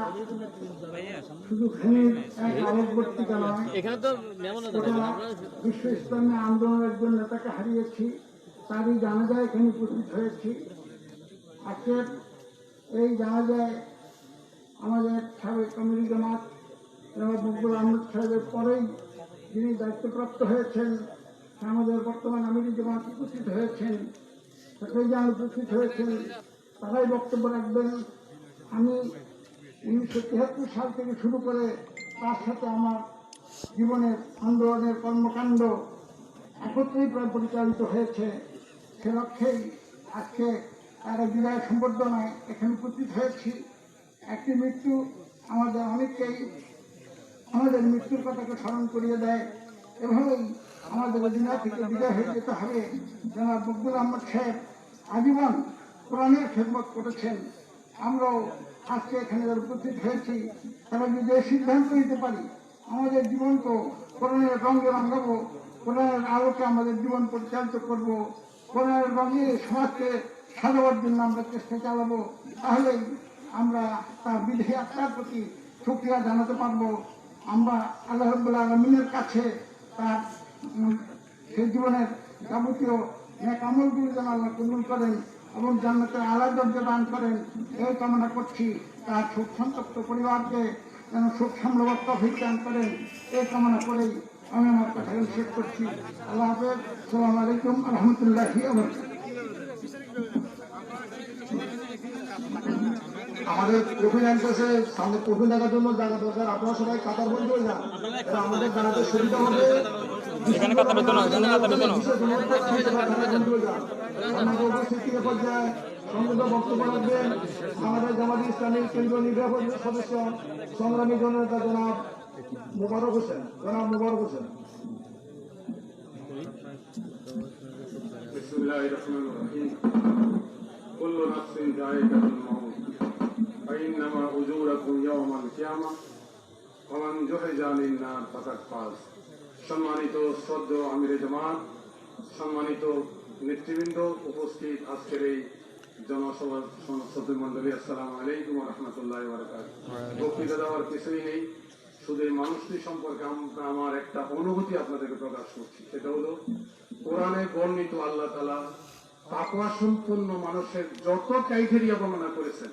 শুধু এক আলোকবর্তিকা নয়, বিশ্ব ইসলামী আন্দোলনের একজন নেতাকে হারিয়েছি, তারই জানাজায় এখানে উপস্থিত হয়েছি। আজকের এই জানাজায় আমাদের সাবেক কমিটি জামাত জনাব মকবুল আহমদ সাহেবের পরেই যিনি দায়িত্বপ্রাপ্ত হয়েছেন, আমাদের বর্তমান আমিরি জামাত উপস্থিত হয়েছেন, সেক্রেটারি উপস্থিত হয়েছেন, তারাই বক্তব্য রাখবেন। আমি 1973 সাল থেকে শুরু করে তার সাথে আমার জীবনের আন্দোলনের কর্মকাণ্ড একত্রেই প্রায় পরিচালিত হয়েছে। সে লক্ষ্যেই আজকে তার বিদায় সম্বর্ধনায় এখানে উপস্থিত হয়েছি। একটি মৃত্যু আমাদের অনেককেই আমাদের মৃত্যুর কথাকে স্মরণ করিয়ে দেয়। এভাবেই আমাদের দুনিয়া থেকে বিদায় হয়ে যেতে হবে। জনাব মকবুল আহমদ সাহেব আজীবন কোরআনের খেদমত করেছেন। আমরাও আজকে এখানে যারা উপস্থিত হয়েছি তারা যদি এই সিদ্ধান্ত নিতে পারি আমাদের জীবন তো কোরআনের রঙে রাঙাবো, কোরআনের আলোকে আমাদের জীবন পরিচালিত করব, কোরআনের রঙে সমাজকে সাজাবার জন্য আমরা চেষ্টা চালাবো, তাহলেই আমরা তার বিধি আত্মার প্রতি শুকরিয়া জানাতে পারবো। আমরা আল্লাহ রাব্বুল আলামিনের কাছে তার সেই জীবনের যাবতীয় নেক আমলগুলো যেন আল্লাহ কবুল করেন এবং জান্নাতের আলা দরজা দান করেন, এই কামনা করছি। তার শোক সন্তপ্ত পরিবারকে যেন শোক সামলাবার তৌফিক দান করেন, এই কামনা করেই আমি আমার কথা শেষ করছি। আল্লাহ হাফেজ। আসসালামু আলাইকুম ওয়া রাহমাতুল্লাহি ওয়া বারাকাতুহু। আমাদের কফিন আনতেছে, সামনে কফিন দেখার জন্য জায়গা দরকার। আপনারা সবাই কাতার বন্ধ হয়ে যান, এটা আমাদের দাঁড়াতে সুবিধা হবে। এখানে কাতার হতো না, এখানে কাতার হতো না। আমাদের উপস্থিতি পর্যায়ে সংযুক্ত বক্তব্য রাখবেন আমাদের জামাত ইসলামীর কেন্দ্রীয় নির্বাহী সদস্য সংগ্রামী জননেতা জনাব মোবারক হোসেন। বিসমিল্লাহির রহমানির রহিম। কুল্লু নাফসিন যায়িকাতুল মাউত ফাইন্নামা উজুরাকুম ইয়াওমাল কিয়ামাহ ওয়া মান যুহজিজা আনিন নার ফাকাদ ফাজ। সম্মানিত শ্রদ্ধেয় আমিরে জামাত, সম্মানিত নেতৃবৃন্দ, উপস্থিত আজকের এই জনসভার সদস্য মন্ডলী, আসসালামু আলাইকুম ওয়া রাহমাতুল্লাহি ওয়া বারাকাতুহু। বক্তৃতা দেওয়ার কিছুই নেই, শুধু এই মানুষটি সম্পর্কে আমার একটা অনুভূতি আপনাদেরকে প্রকাশ করছি। সেটা হলো কোরআনে বর্ণিত আল্লাহ তাআলা তাকওয়া সম্পন্ন মানুষের যত ক্রাইটেরিয়া বর্ণনা করেছেন,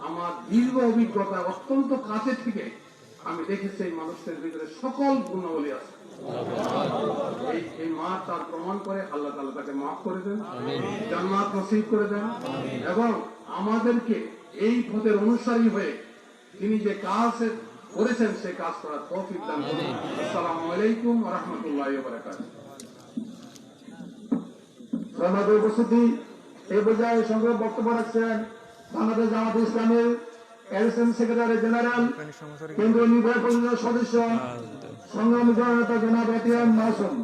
আমার দীর্ঘ অভিজ্ঞতা অত্যন্ত কাছে থেকে আমি দেখেছি এই মানুষদের ভিতরে সকল গুণাবলী আছে। এই মা তার প্রমাণ করে আল্লাহ তাআলা তাকে মাফ করে দেন, জান্নাত নসিব করে দেন এবং আমাদেরকে এই পথের অনুসারী হয়ে তিনি যে কাজ করেছেন সে কাজ করার তৌফিক দান করুন। আসসালামু আলাইকুম ওয়া রাহমাতুল্লাহি ওয়া বারাকাতুহু। আমাদের উপস্থিতি এই পর্যায়ে সংগ্রহ বক্তব্য রাখছেন বাংলাদেশ জামাত ইসলামের অ্যাডিশনাল সেক্রেটারি জেনারেল কেন্দ্রীয় নির্বাহী পরিষদের সদস্য সংগ্রামী জননেতা জনাব এটিএম মাসুম।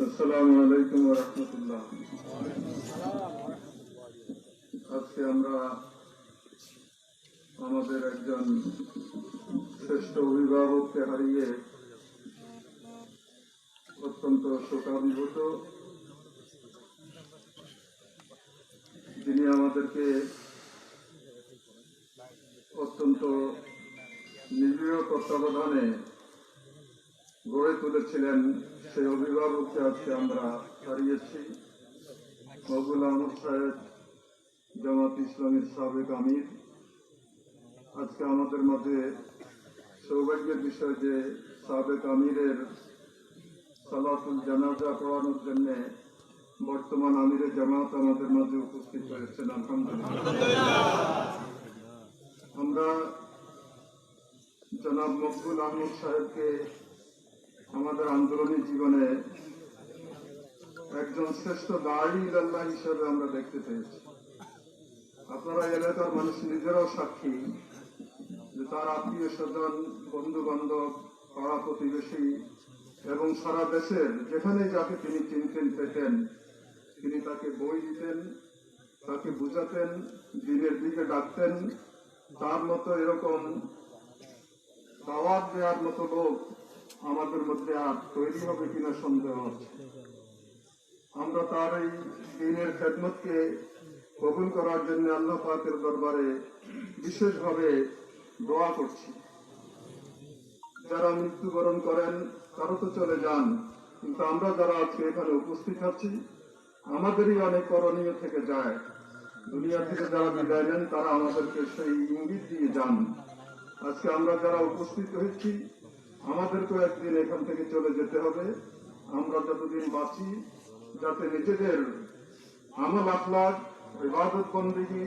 আসসালামু আলাইকুম ওয়া রাহমাতুল্লাহ। আজকে আমরা আমাদের একজন শ্রেষ্ঠ অভিভাবককে হারিয়ে অত্যন্ত শোকাভিভূত। যিনি আমাদেরকে অত্যন্ত নিবিড় তত্ত্বাবধানে গড়ে তুলেছিলেন, সেই অভিভাবককে আজকে আমরা হারিয়েছি। মকবুল আহমদ সাহেব, জামাত ইসলামীর সাবেক আমির, আজকে আমাদের মাঝে সৌভাগ্যের বিষয় যে সাবেক আমিরের সালাতুল জানাজা পড়ানোর জন্য বর্তমান আমিরের জামাত আমাদের মাঝে উপস্থিত হয়েছেন। আলহামদুলিল্লাহ। আমরা জনাব মকবুল আহমদ সাহেবকে আমাদের আন্দোলনী জীবনে একজন শ্রেষ্ঠ দাঈ ইলাল্লাহ হিসেবে আমরা দেখতে পেয়েছি। আপনারা এলাকার মানুষ নিজেরাও সাক্ষী যে তার আত্মীয় স্বজন, বন্ধু বান্ধব, পাড়া প্রতিবেশী এবং সারা দেশের যেখানে যাকে তিনি চিনতেন পেতেন, তিনি তাকে বই দিতেন তাকে বুঝাতেন, দিনের দিকে ডাকতেন, তার মতো এরকম দাওয়াত দেওয়ার মতো লোক আমাদের মধ্যে আর তৈরি হবে কিনা সন্দেহ আছে। আমরা তার এই দিনের খেদমতকে কবুল করার জন্য আল্লাহ পাকের দরবারে বিশেষভাবে দোয়া করছি। যারা মৃত্যুবরণ করেন তারা তো চলে যান, কিন্তু আমরা যারা আজকে এখানে উপস্থিত আছি আমাদেরই অনেক করণীয় থেকে যায়। দুনিয়া থেকে যারা বিদায় নেন তারা আমাদেরকে সেই ইঙ্গিত দিয়ে যান। আজকে আমরা যারা উপস্থিত হয়েছি আমাদেরকেও একদিন এখান থেকে চলে যেতে হবে। আমরা যতদিন বাঁচি যাতে নিজেদের আমল আখলাক, ইবাদত বন্দেগী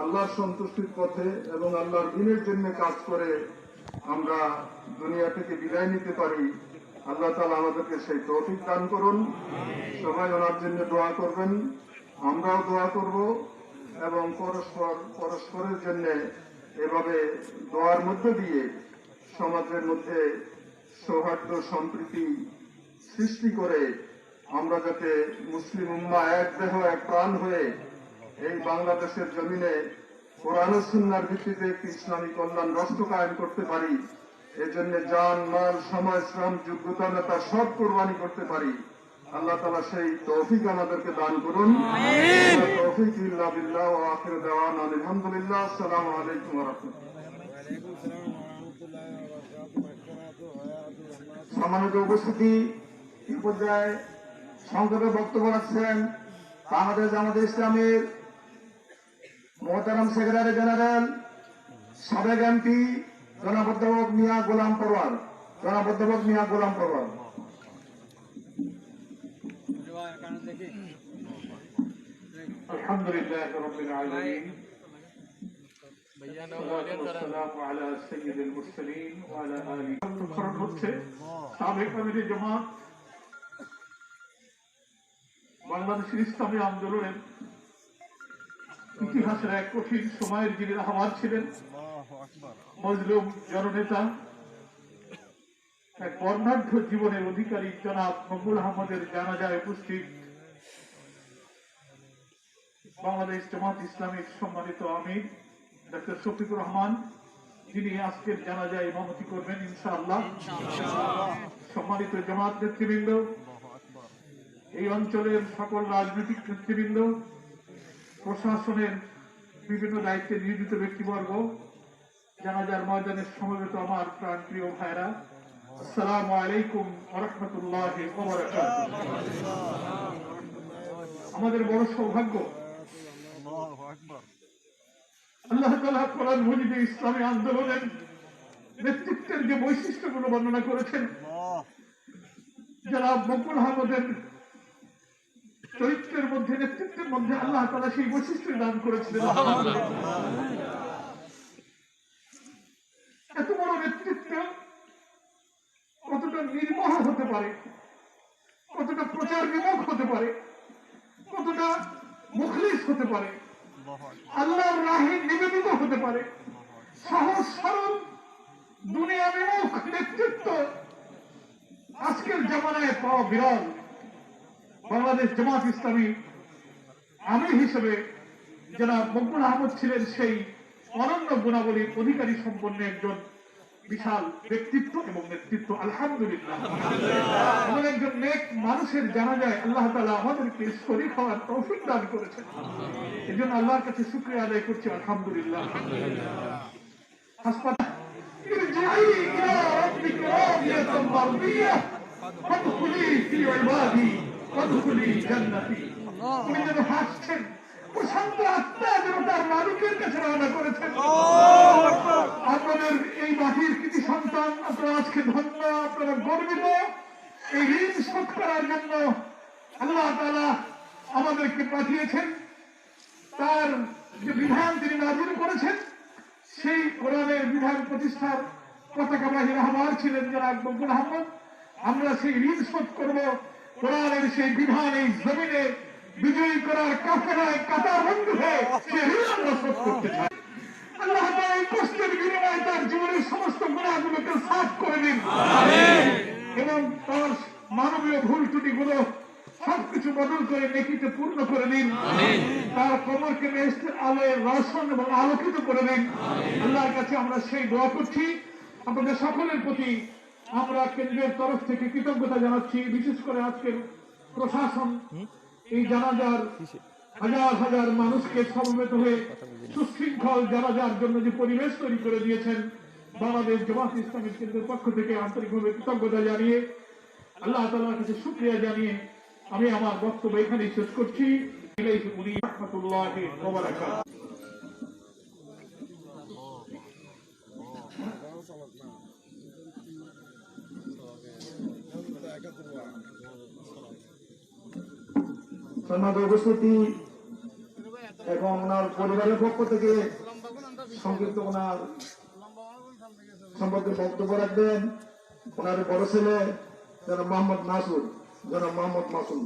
আল্লাহর সন্তুষ্টির পথে এবং আল্লাহর দ্বীনের জন্য কাজ করে আমরা দুনিয়া থেকে বিদায় নিতে পারি। আল্লাহ তাআলা আমাদেরকে সেই তৌফিক দান করুন। সবাই ওনার জন্য দোয়া করবেন, আমরাও দোয়া করব এবং পরস্পরের জন্য এভাবে দোয়ার মধ্য দিয়ে সমাজের মধ্যে সৌহার্দ্য সম্প্রীতি সৃষ্টি করে আমরা যাতে মুসলিম উম্মাহ এক দেহ এক প্রাণ হয়ে এই বাংলাদেশের জমিনে কোরআন ও সুন্নাহর ভিত্তিতে একটি ইসলামী কল্যাণ রাষ্ট্র কায়েম করতে পারি। এজন্য জান, মাল, সময়, শ্রম, যোগ্যতা, নেতা সব কোরবানি করতে পারি। আল্লাহ তাআলা সেই তৌফিক আমাদেরকে দান করুন। তৌফিক ইল্লা বিল্লাহ ওয়া আখিরু দাওয়ানা আলহামদুলিল্লাহ। আসসালামু আলাইকুম ওয়া রাহমাতুল্লাহ। সম্মানিত উপস্থিতি, এই পর্যায়ে সংক্ষেপে বক্তব্য রাখছেন বাংলাদেশ জামাতে ইসলামের মোহতারাম সেক্রেটারি জেনারেল সাবেক এমপি জনাব অধ্যাপক মিয়া গোলাম পরওয়ার। আলহামদুলিল্লাহ রাব্বিল আলামিন, والسلام على سيد المرسلين وعلى آله وصحبه হচ্ছে সাবেক আমিরে জামাত বাংলাদেশের ইসলামী আন্দোলনের ইতিহাসের এক কঠিন সময়ের যিনি রাহবার ছিলেন, মজলুম জননেতা, এক বর্ণাঢ্য জীবনের অধিকারী জনাব মকবুল আহমদের জানাজায় উপস্থিত বাংলাদেশ জামাত ইসলামীর সম্মানিত আমির ডক্টর শফিকুর রহমান, যিনি আজকের জানাজায় ইমামতি করবেন ইনশাআল্লাহ। সম্মানিত জামাত নেতৃবৃন্দ, এই অঞ্চলের সকল রাজনৈতিক নেতৃবৃন্দ, প্রশাসনের বিভিন্ন দায়িত্বে নিয়োজিত ব্যক্তিবর্গ, জানাজার ময়দানের সমবেত আমার প্রাণপ্রিয় ভাইরা, আসসালামু আলাইকুম ওয়া রাহমাতুল্লাহি ওয়া বারাকাতুহু। আমাদের বড় সৌভাগ্য, আল্লাহ তাআলা কোরআন মজিদে ইসলামী আন্দোলনের নেতৃত্বের যে বৈশিষ্ট্যগুলো বর্ণনা করেছেন, জনাব মকবুল আহমদের চরিত্রের মধ্যে, নেতৃত্বের মধ্যে আল্লাহ তাআলা সেই বৈশিষ্ট্য দান করেছিলেন। এত বড় নেতৃত্ব কতটা নির্মোহ হতে পারে, কতটা প্রচার বিমুখ হতে পারে, কতটা মুখলিস হতে পারে, আল্লাহর রাহে নিবেদিত হতে পারে, সহজ সরল দুনিয়া বিমুখ নেতৃত্ব আজকের জামানায় পাওয়া বিরল। বাংলাদেশ জামাত ইসলামী আমির হিসেবে জনাব মকবুল আহমদ ছিলেন সেই অনন্য গুণাবলীর অধিকারী সম্পন্ন একজন বিশাল ব্যক্তিত্ব এবং নেতৃত্ব। আলহামদুলিল্লাহ, এমন একজন নেক মানুষের জানাজায় আল্লাহ তাআলা আমাদেরকে শরীক হওয়ার তৌফিক দান করেছেন। এই জন্য আল্লাহর কাছে শুকরিয়া আদায় করছি। আলহামদুলিল্লাহ। হাসপাতাল উনি যেন হাসছেন, প্রশান্ত আত্মা যেন তার মালিকের কাছে রওনা করেছেন। আপনাদের এই মাটির কৃতি সন্তান, আপনারা আজকে ধন্য, আপনারা গর্বিত। এই ঋণ শোধ করার জন্য আল্লাহ তাআলা আমাদেরকে পাঠিয়েছেন। তার যে বিধান তিনি নাযিল করেছেন, সেই কোরআনের বিধান প্রতিষ্ঠার পতাকাবাহী রাহবার ছিলেন জনাব মকবুল আহমদ। আমরা সেই ঋণ শোধ করব। কোরআনের সেই বিধান এই জমিনে বিজয়ী করার কাফেলায় কাতারবন্দ হয়ে সেই ঋণ আমরা শোধ করতে চাই। আল্লাহ তাআলা এই কষ্টের বিনিময়ে তার জীবনের সমস্ত গুনাহগুলোকে সাফ করে দিন এবং তার মানবীয় ভুল ত্রুটিগুলো সবকিছু সবকিছু বদল করে নেকিতে পূর্ণ করে দিন, তার কবরকে বেহেশতের আলোয় রোশন এবং আলোকিত করে দিন। আল্লাহর কাছে আমরা সেই দোয়া করছি। আপনাদের সকলের প্রতি আমরা কেন্দ্রের তরফ থেকে কৃতজ্ঞতা জানাচ্ছি। বিশেষ করে আজকের প্রশাসন এই জানাজার হাজার হাজার মানুষকে সমবেত হয়ে সুশৃঙ্খল জানাজার জন্য যে পরিবেশ তৈরি করে দিয়েছেন, বাংলাদেশ জামাত ইসলামী কেন্দ্রের পক্ষ থেকে আন্তরিকভাবে কৃতজ্ঞতা জানিয়ে, আল্লাহ তাআলার কাছে শুকরিয়া জানিয়ে আমি আমার বক্তব্য এখানেই শেষ করছি। রাহমাতুল্লাহি ওয়া বারাকাতুহু। সম্মানিত উপস্থিতি এবং ওনার পরিবারের পক্ষ থেকে সংক্ষিপ্ত ওনার সম্পর্কে বক্তব্য রাখবেন ওনার বড় ছেলে জনাব মোহাম্মদ মাসুদ। জনাব মোহাম্মদ মাসুদ।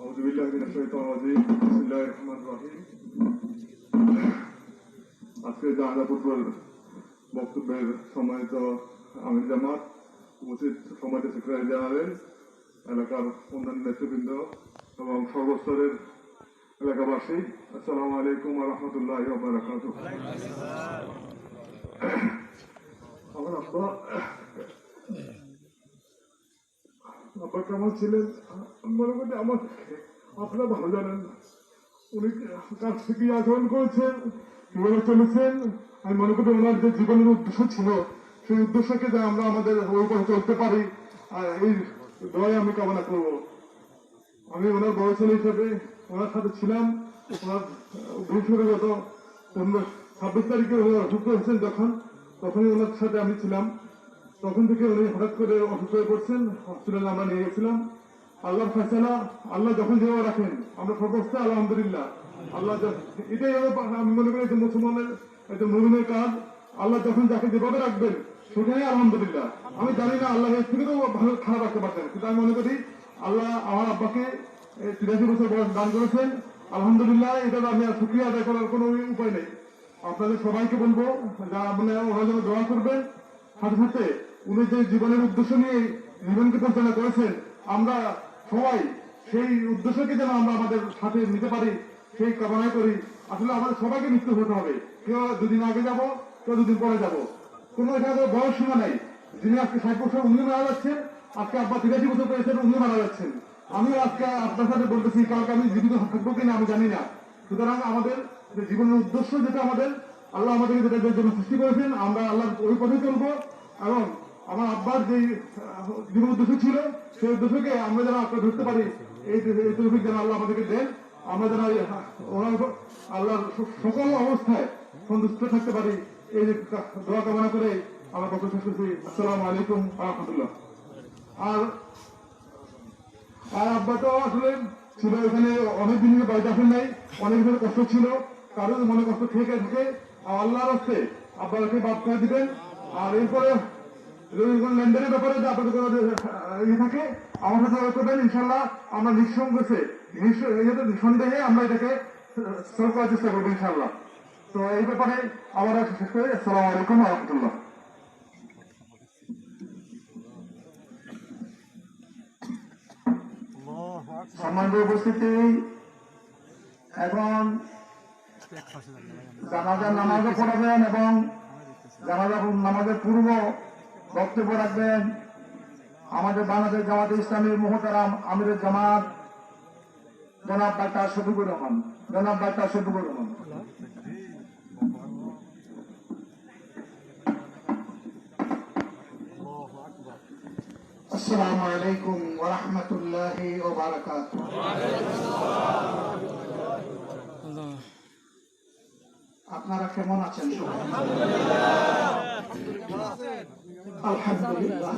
আউযু বিল্লাহি মিনাশ শাইতানির রাজীম। বিসমিল্লাহির রহমানির রহিম। আজকে জানাজা পূর্বের বক্তব্যের সম্মানিত আমির জামাত, উপস্থিত সম্মানিত সেক্রেটারি জেনারেল, এলাকার অন্যান্য নেতৃবৃন্দ এবং সর্বস্তরের এলাকাবাসী, আসসালামু আলাইকুম ওয়া রাহমাতুল্লাহি ওয়া বারাকাতুহু। আমার আব্বা কেমন ছিলেন মনে করি আমার আপনারা ভালো জানেন। উনি কাছ থেকে আচরণ করেছেন, কিভাবে চলেছেন, আমি মনে করি ওনার যে জীবনের উদ্দেশ্য ছিল সেই উদ্দেশ্যকে যে আমরা আমাদের ওই পথে চলতে পারি, এই দোয়াই আমি কামনা করব। আমি ওনার বড় ছেলে হিসেবে ওনার সাথে ছিলাম। ওনার বৃহস্পতিগত 26 তারিখে অসুস্থ হয়েছেন যখন, তখনই ওনার সাথে আমি ছিলাম। তখন থেকে উনি হঠাৎ করে অসুস্থ হয়ে পড়ছেন, হসপিটালে আমরা নিয়ে গেছিলাম। আল্লাহর ফয়সালা, আল্লাহ যখন যেভাবে রাখেন আমরা সর্বস্থায় আলহামদুলিল্লাহ। আল্লাহ এটাই আমি মনে করি যে মুসলমানের একটা মুমিনের কাজ। আল্লাহ যখন যাকে যেভাবে রাখবেন সেটাই আলহামদুলিল্লাহ। আমি জানি না আল্লাহ এর থেকে তো ভালো খারাপ রাখতে পারতেন, কিন্তু আমি মনে করি আল্লাহ আমার আব্বাকে 83 বছর বয়স দান করেছেন, আলহামদুলিল্লাহ। এটা আমি আর শুকরিয়া আদায় করার কোনো উপায় নেই। আপনাদের সবাইকে বলবো যা মানে ওরা যেন দোয়া করবেন। সাথে সাথে উনি যে জীবনের উদ্দেশ্য নিয়ে জীবনকে পরিচালনা করেছেন, আমরা সবাই সেই উদ্দেশ্যকে যেন আমরা আমাদের সাথে নিতে পারি সেই কামনা করি। আসলে আমাদের সবাইকে মৃত্যু হতে হবে, কেউ 2 দিন আগে যাব, কেউ 2 দিন পরে যাব, কোনো এখানে বয়স সীমা নেই। যিনি আজকে 60 বছর উনি মারা যাচ্ছেন, আজকে আব্বা 83 বছর পেয়েছেন উনি মারা যাচ্ছেন। আমিও আজকে আপনার সাথে বলতেছি, কালকে আমি জীবিত থাকবো কিনা আমি জানি না। সুতরাং আমাদের যে জীবনের উদ্দেশ্য যেটা আমাদের আল্লাহ আমাদেরকে যেটার জন্য সৃষ্টি করেছেন, আমরা আল্লাহর ওই পথে চলবো। এবং আমার আব্বার যে জীবন উদ্দেশ্য ছিল সেই উদ্দেশ্যকে আমরা যেন আপনার ধরতে পারি, এই তৌফিক যেন আল্লাহ আমাদেরকে দেন। আমরা যেন আল্লাহর সকল অবস্থায় সন্তুষ্ট থাকতে পারি, এই দোয়া কামনা করে আমরা বক্তব্য শেষ করছি। আসসালামু আলাইকুম ওয়া রাহমাতুল্লাহ। আর আব্বা তো আসলে ছিল এখানে অনেকদিন বাড়িতে আসেন নাই, অনেক দিনের কষ্ট ছিল, কারণ মনে কষ্ট থেকে থাকে। আল্লাহর হস্তে আব্বাকে বাদ করে দিবেন। আর এরপরে লেনদেনের ব্যাপারে যে আপনাদের কোনো ইয়ে থাকে আমার সাথে করবেন, ইনশাল্লাহ আমরা নিঃসন্দেহে আমরা এটাকে সলভ করার চেষ্টা করবো ইনশাল্লাহ। তো এই ব্যাপারে আমরা শেষ করি। আসসালামু আলাইকুম ওয়া রাহমাতুল্লাহ। সম্মানিত উপস্থিতি, এখন জানাজার নামাজও পড়াবেন এবং জানাজা নামাজের পূর্ব বক্তব্য রাখবেন আমাদের বাংলাদেশ জামাতে ইসলামীর মুহতারাম আমিরুল জামাত জনাব ডাক্তার শফিকুর রহমান। জনাব ডাক্তার শফিকুর রহমান। আসসালামু আলাইকুম ওয়া রাহমাতুল্লাহি ওয়া বারাকাতুহু। আপনারা কেমন আছেন সবাই? আলহামদুলিল্লাহ।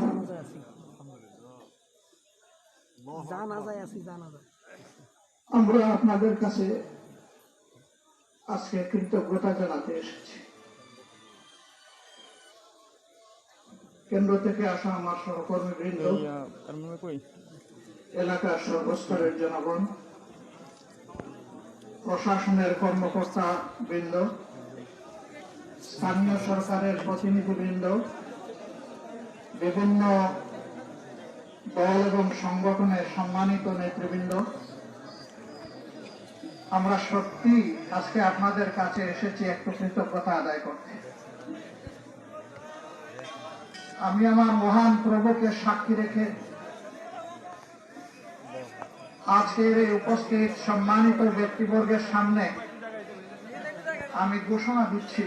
আমরা আপনাদের কাছে আজকে কৃতজ্ঞতা জানাতে এসেছি। কেন্দ্র থেকে আসা আমার সহকর্মীবৃন্দ, এলাকার সর্বস্তরের জনগণ, প্রশাসনের কর্মকর্তা বৃন্দ, স্থানীয় সরকারের প্রতিনিধিবৃন্দ, বিভিন্ন দল এবং সংগঠনের সম্মানিত নেতৃবৃন্দ, আমরা সত্যি আজকে আপনাদের কাছে এসেছি একটু কৃতজ্ঞতা আদায় করতে। আমি আমার মহান প্রভুকে সাক্ষী রেখে আজকের এই উপস্থিত সম্মানিত ব্যক্তিবর্গের সামনে আমি ঘোষণা দিচ্ছি,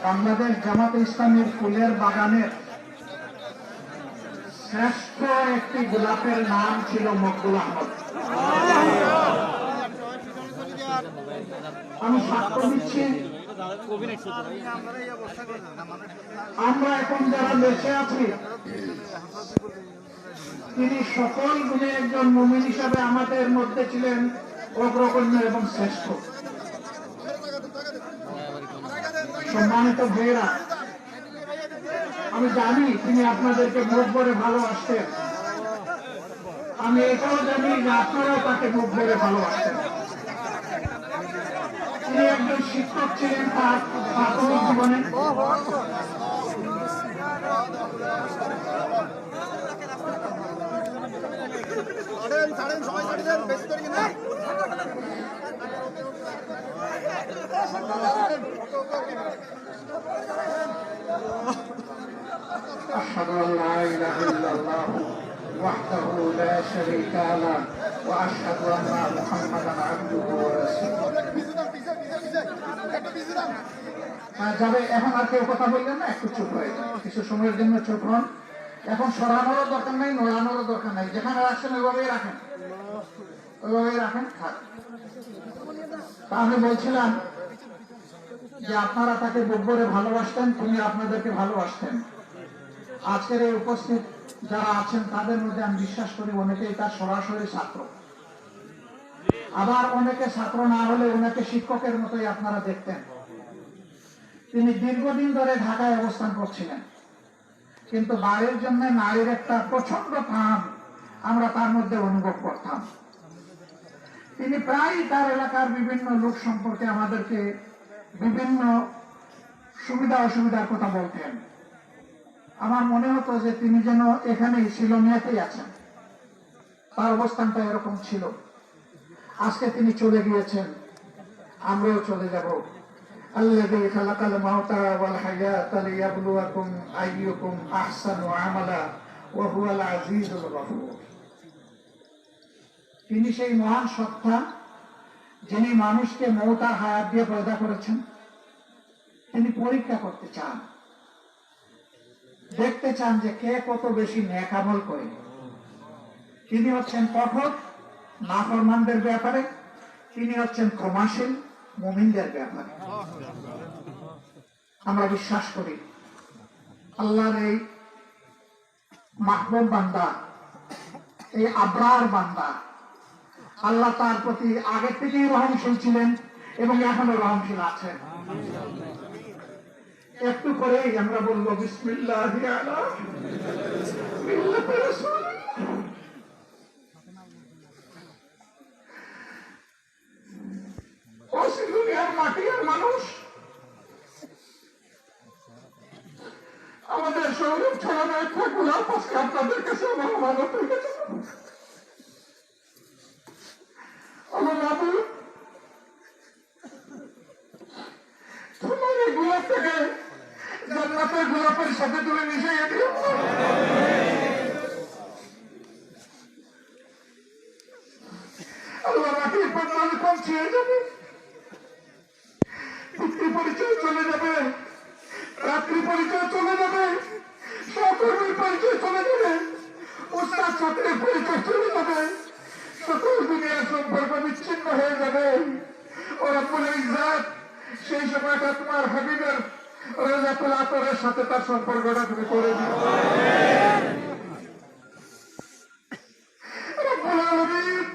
বাংলাদেশ জামাতে ইসলামীর ফুলের বাগানের শ্রেষ্ঠ একটি গোলাপের নাম ছিল মকবুল আহমদ। আমি সাক্ষ্য দিচ্ছি, আমরা এখন যারা বেঁচে আছি, তিনি সকল গুণে একজন মুমিন হিসাবে আমাদের মধ্যে ছিলেন অগ্রগণ্য এবং শ্রেষ্ঠ। সম্মানিত ভাইয়েরা, আমি জানি তিনি আপনাদেরকে মুখ ভরে ভালোবাসতেন। আমি এটাও জানি যে আপনারাও তাকে মুখ ভরে ভালোবাসতেন। তিনি একজন শিক্ষক ছিলেন তার প্রাথমিক জীবনে। أشهد أن لا إله إلا الله وحده لا شريك له وأشهد أن محمدا عبده ورسوله। যাবে এখন আর কেউ কথা বললেন না, একটু চুপ হয়ে যান, কিছু সময়ের জন্য চুপ হন। এখন সরানোরও দরকার নাই, নড়ানোরও দরকার নাই, যেখানে রাখছেন ওইভাবেই রাখেন, ওইভাবেই রাখেন, থাক। তা আমি বলছিলাম যে আপনারা তাকে বুক ভরে ভালোবাসতেন, তিনি আপনাদেরকে ভালোবাসতেন। আজকের এই উপস্থিত যারা আছেন তাদের মধ্যে আমি বিশ্বাস করি অনেকেই তার সরাসরি ছাত্র, আবার অনেকে ছাত্র না হলে ওনাকে শিক্ষকের মতোই আপনারা দেখতেন। তিনি দীর্ঘদিন ধরে ঢাকায় অবস্থান করছিলেন, কিন্তু বাড়ির জন্য নারীর একটা প্রচন্ড টান আমরা তার মধ্যে অনুভব করতাম। তিনি প্রায় তার এলাকার বিভিন্ন লোক সম্পর্কে আমাদেরকে বিভিন্ন সুবিধা অসুবিধার কথা বলতেন। আমার মনে হতো যে তিনি যেন এখানেই শিলংয়াতেই আছেন, তার অবস্থানটা এরকম ছিল। আজকে তিনি চলে গিয়েছেন, আমরাও চলে যাব। আল্লাযী খালাকাল মাউতা ওয়াল হায়াতা লিয়াবলুয়াকুম আইয়ুকুম আহসানু আমালা ওয়া হুয়াল আজিজুল গফুর। তিনি সেই মহান সত্তা যিনি মানুষকে মৌত আর হায়াত দিয়ে পয়দা করেছেন। তিনি পরীক্ষা করতে চান, দেখতে চান যে কে কত বেশি নেক আমল করে। তিনি হচ্ছেন কঠোর নাফরমানদের ব্যাপারে, তিনি হচ্ছেন ক্ষমাশীল মুমিনদের ব্যাপারে। আমরা বিশ্বাস করি আল্লাহর এই মাহবুব বান্দা, এই আবরার বান্দা, আল্লাহ তার প্রতি আগে থেকেই রহমশীল ছিলেন এবং এখনো রহমশীল আছেন। একটু করেই আমরা বলবো বিসমিল্লাহি আলা মিল্লাতি রাসূলিল্লাহ। দুনিয়ার মাটি আর মানুষ, আমাদের সৌরভ ছড়ানো একটা গোলাপ আজকে আপনাদের কাছে আমার মানব হয়ে গেছে। আমার বাবু, তোমার এই গোলাপটাকে জান্নাতের গোলাপের সাথে তুমি মিশিয়ে দিও। আল্লাহ মাটির পরিমাণ কম ছিঁড়ে যাবে, পিতৃ পরিচয় চলে যাবে, রাত্রি পরিচয় চলে যাবে, সহকর্মীর পরিচয় চলে যাবে, উস্তাদ ছাত্রের পরিচয় চলে যাবে, সকল দুনিয়ার সম্পর্ক বিচ্ছিন্ন হয়ে যাবে। ও রব্বুল ইজ্জত সেই সময়টা তোমার হাবিবের রাজাতুল আতরের সাথে তার সম্পর্কটা তুমি করে দিও। রব্বুল আলামিন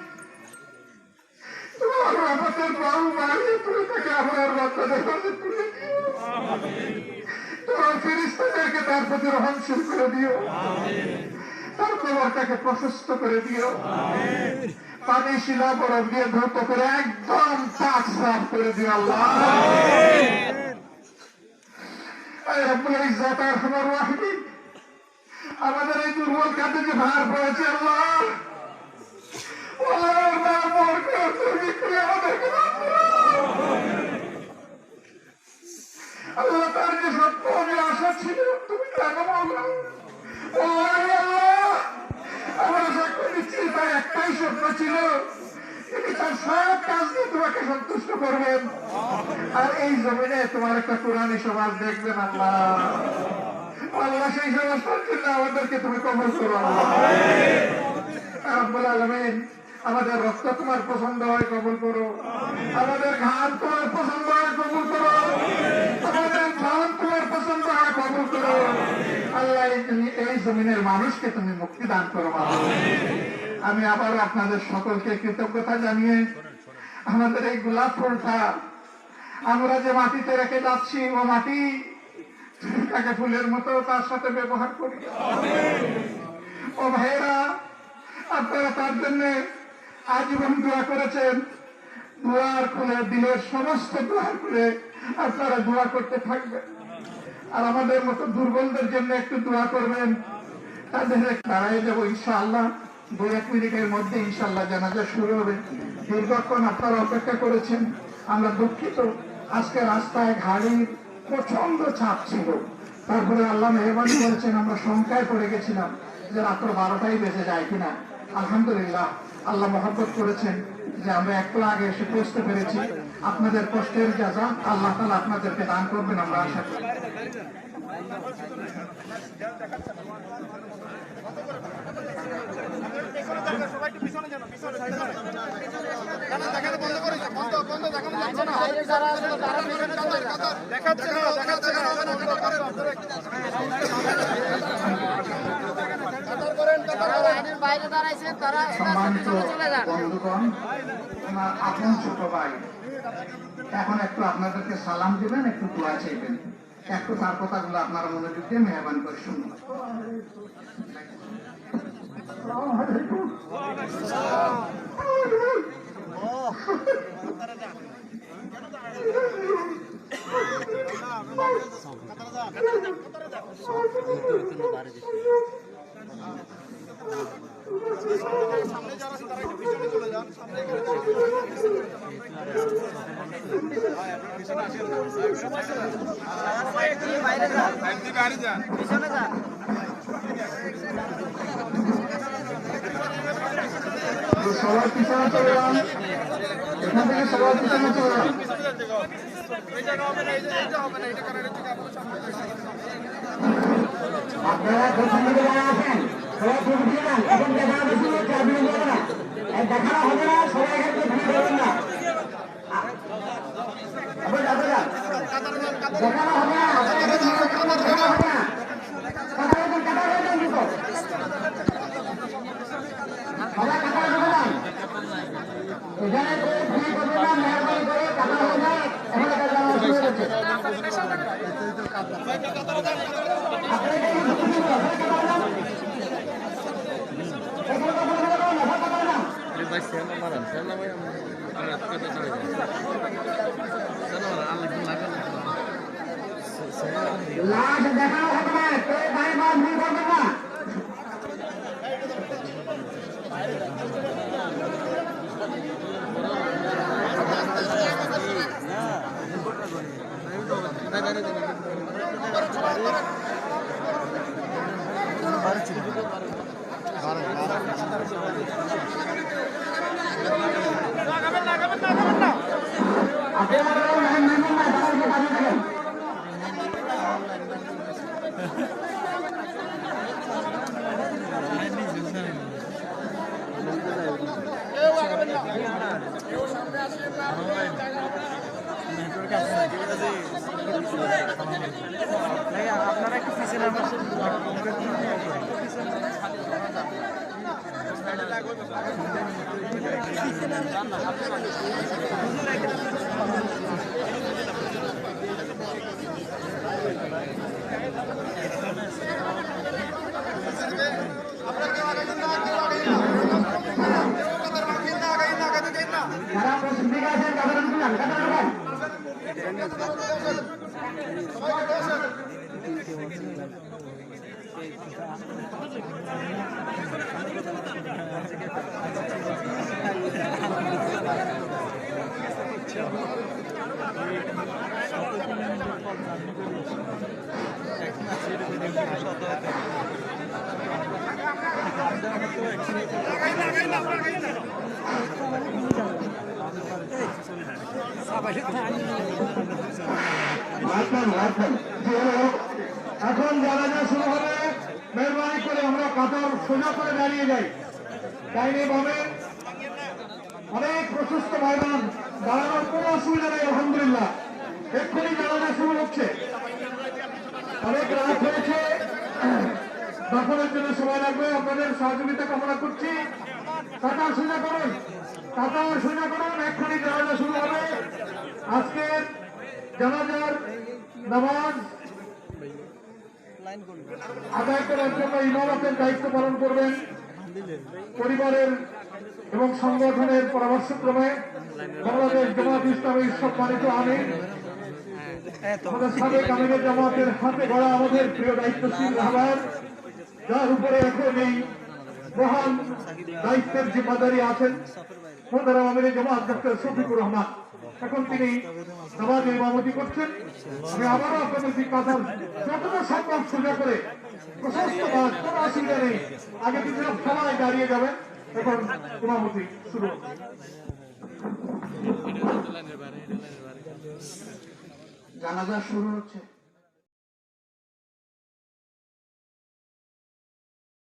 তোমার রহমতের বাহু বাড়িয়ে তুমি তাকে আপনার বাচ্চাদের কাছে তুলে দিও। তোমার ফেরেশতাদেরকে তার প্রতি রহমশীল করে দিও, তার কবরটাকে প্রশস্ত করে দিও, পানি শিলা বরফ দিয়ে ধৌত করে একদম পাক সাফ করে দিও। আল্লাহ রব্বুল ইজ্জত আর রহমার রাহিম, আমাদের এই দুর্বল কাঁধে যে ভার পড়েছে আল্লাহ, আল্লাহ তার যে সত্য যে আশা ছিল তুমি জানো আল্লাহ, আমরা সাক্ষ্য দিচ্ছি তার একটাই স্বপ্ন ছিল, তিনি তার সব কাজ দিয়ে তোমাকে সন্তুষ্ট করবেন আর এই জমিনে তোমার একটা কোরআনী সমাজ দেখবেন আল্লাহ। আল্লাহ সেই সমাজটার জন্য আমাদেরকে তুমি কবুল করো আল্লাহ রাব্বুল আলামিন। আমাদের রক্ত তোমার পছন্দ হয় কবুল করো, আমাদের ঘাম তোমার পছন্দ হয় কবুল করো, আমাদের প্রাণ তোমার পছন্দ হয় কবুল করো আল্লাহ। এই জমিনের মানুষকে তুমি মুক্তি দান করো আল্লাহ। আমি আবার আপনাদের সকলকে কৃতজ্ঞতা জানিয়ে আমাদের এই গোলাপ ফুলটা আমরা যে মাটিতে রেখে যাচ্ছি ও মাটি তাকে ফুলের মতো তার সাথে ব্যবহার করি। ও ভাইয়েরা, আপনারা তার জন্য আজীবন দোয়া করেছেন, দোয়ার খুলে দিলের সমস্ত দোয়ার খুলে আপনারা দোয়া করতে থাকবেন আর আমাদের মতো দুর্বলদের জন্য একটু দোয়া করবেন। তাদের দাঁড়াই যাবো ইনশাআল্লাহ, 2-1 মিনিটের মধ্যে ইনশাআল্লাহ জানাজা শুরু হবে। দীর্ঘক্ষণ আপনারা অপেক্ষা করেছেন, আমরা দুঃখিত। আজকে রাস্তায় গাড়ির প্রচন্ড চাপ ছিল, তারপরে আল্লাহ মেহরবানি করেছেন, আমরা শঙ্কায় পড়ে গেছিলাম যে রাত্র 12টাই বেজে যায় কিনা। আলহামদুলিল্লাহ আল্লাহ মহব্বত করেছেন যে আমরা একটু আগে এসে পৌঁছতে পেরেছি। আপনাদের কষ্টের যাজা আল্লাহ তাআলা আপনাদেরকে দান করবেন আমরা আশা করি। সম্মানিত বন্ধুগণ, আমার আপন ছোট ভাই এখন একটু আপনাদেরকে সালাম দিবেন, একটু দোয়া চাইবেন, একটু তার কথাগুলো আপনারা মনোযোগ দিয়ে মেহরবানি করে শুনুন। সবাই পিছনে চলে যান, এখান থেকে সবাই পিছনে চলে যান। আপনারা প্রথম দিকে যারা আছেন সবাই ছবি দিয়ে যান, এখন দেখা হবে শুধু চাবি দেবে না, দেখানো হবে না, সবাই এখানে ছবি দেবেন না, দেখানো হবে না, দেখানো হবে না, কাটা হয়ে যান কিন্তু সবাই কাটা হয়ে যান, এখানে করে ফ্রি করবেন না, মেহরবানি করে কাটা হয়ে যায়। এখন এটা জানা শুরু হয়েছে। লাশ দেখানো হবে না, কেউ গায়ে বা ভুল করবেন না। আপনারা একটু পিছনে এখন জানাজা শুরু হবে, মেহরবানি করে আমরা কাতার সোজা করে দাঁড়িয়ে যাই। ডাইনে বামে অনেক প্রশস্ত ময়দান, দাঁড়ানোর কোনো অসুবিধা নেই। আলহামদুলিল্লাহ, এক্ষুনি জানাজা শুরু হচ্ছে। অনেক রাত হয়েছে, দাফনের জন্য সময় লাগবে, আপনাদের সহযোগিতা কামনা করছি। কাতার সোজা করুন, কাতার সোজা করুন, এক্ষুনি জানাজা শুরু হবে। আজকের জানাজার নামাজ আদায় করার জন্য ইমামতের দায়িত্ব পালন করবেন পরিবারের এবং সংগঠনের পরামর্শক্রমে বাংলাদেশ জামাত ইসলামী সম্মানিত আমির আমাদের সাবেক আমিরের জামাতের হাতে গড়া আমাদের প্রিয় দায়িত্বশীল রাহবার, যার উপরে এখন এই মহান দায়িত্বের জিম্মাদারি আছেন মোহতারাম আমিরের জামাত ডক্টর শফিকুর রহমান। এখন তিনি নামাজে ইমামতি করছেন। আমি আবারও আপনাদের জিজ্ঞাসা, যতটা সম্ভব সোজা করে প্রশস্ত মাঠ, কোনো অসুবিধা নেই, আগে কিন্তু সবাই দাঁড়িয়ে যাবেন। এখন ইমামতি শুরু। জানাজা শুরু হচ্ছে।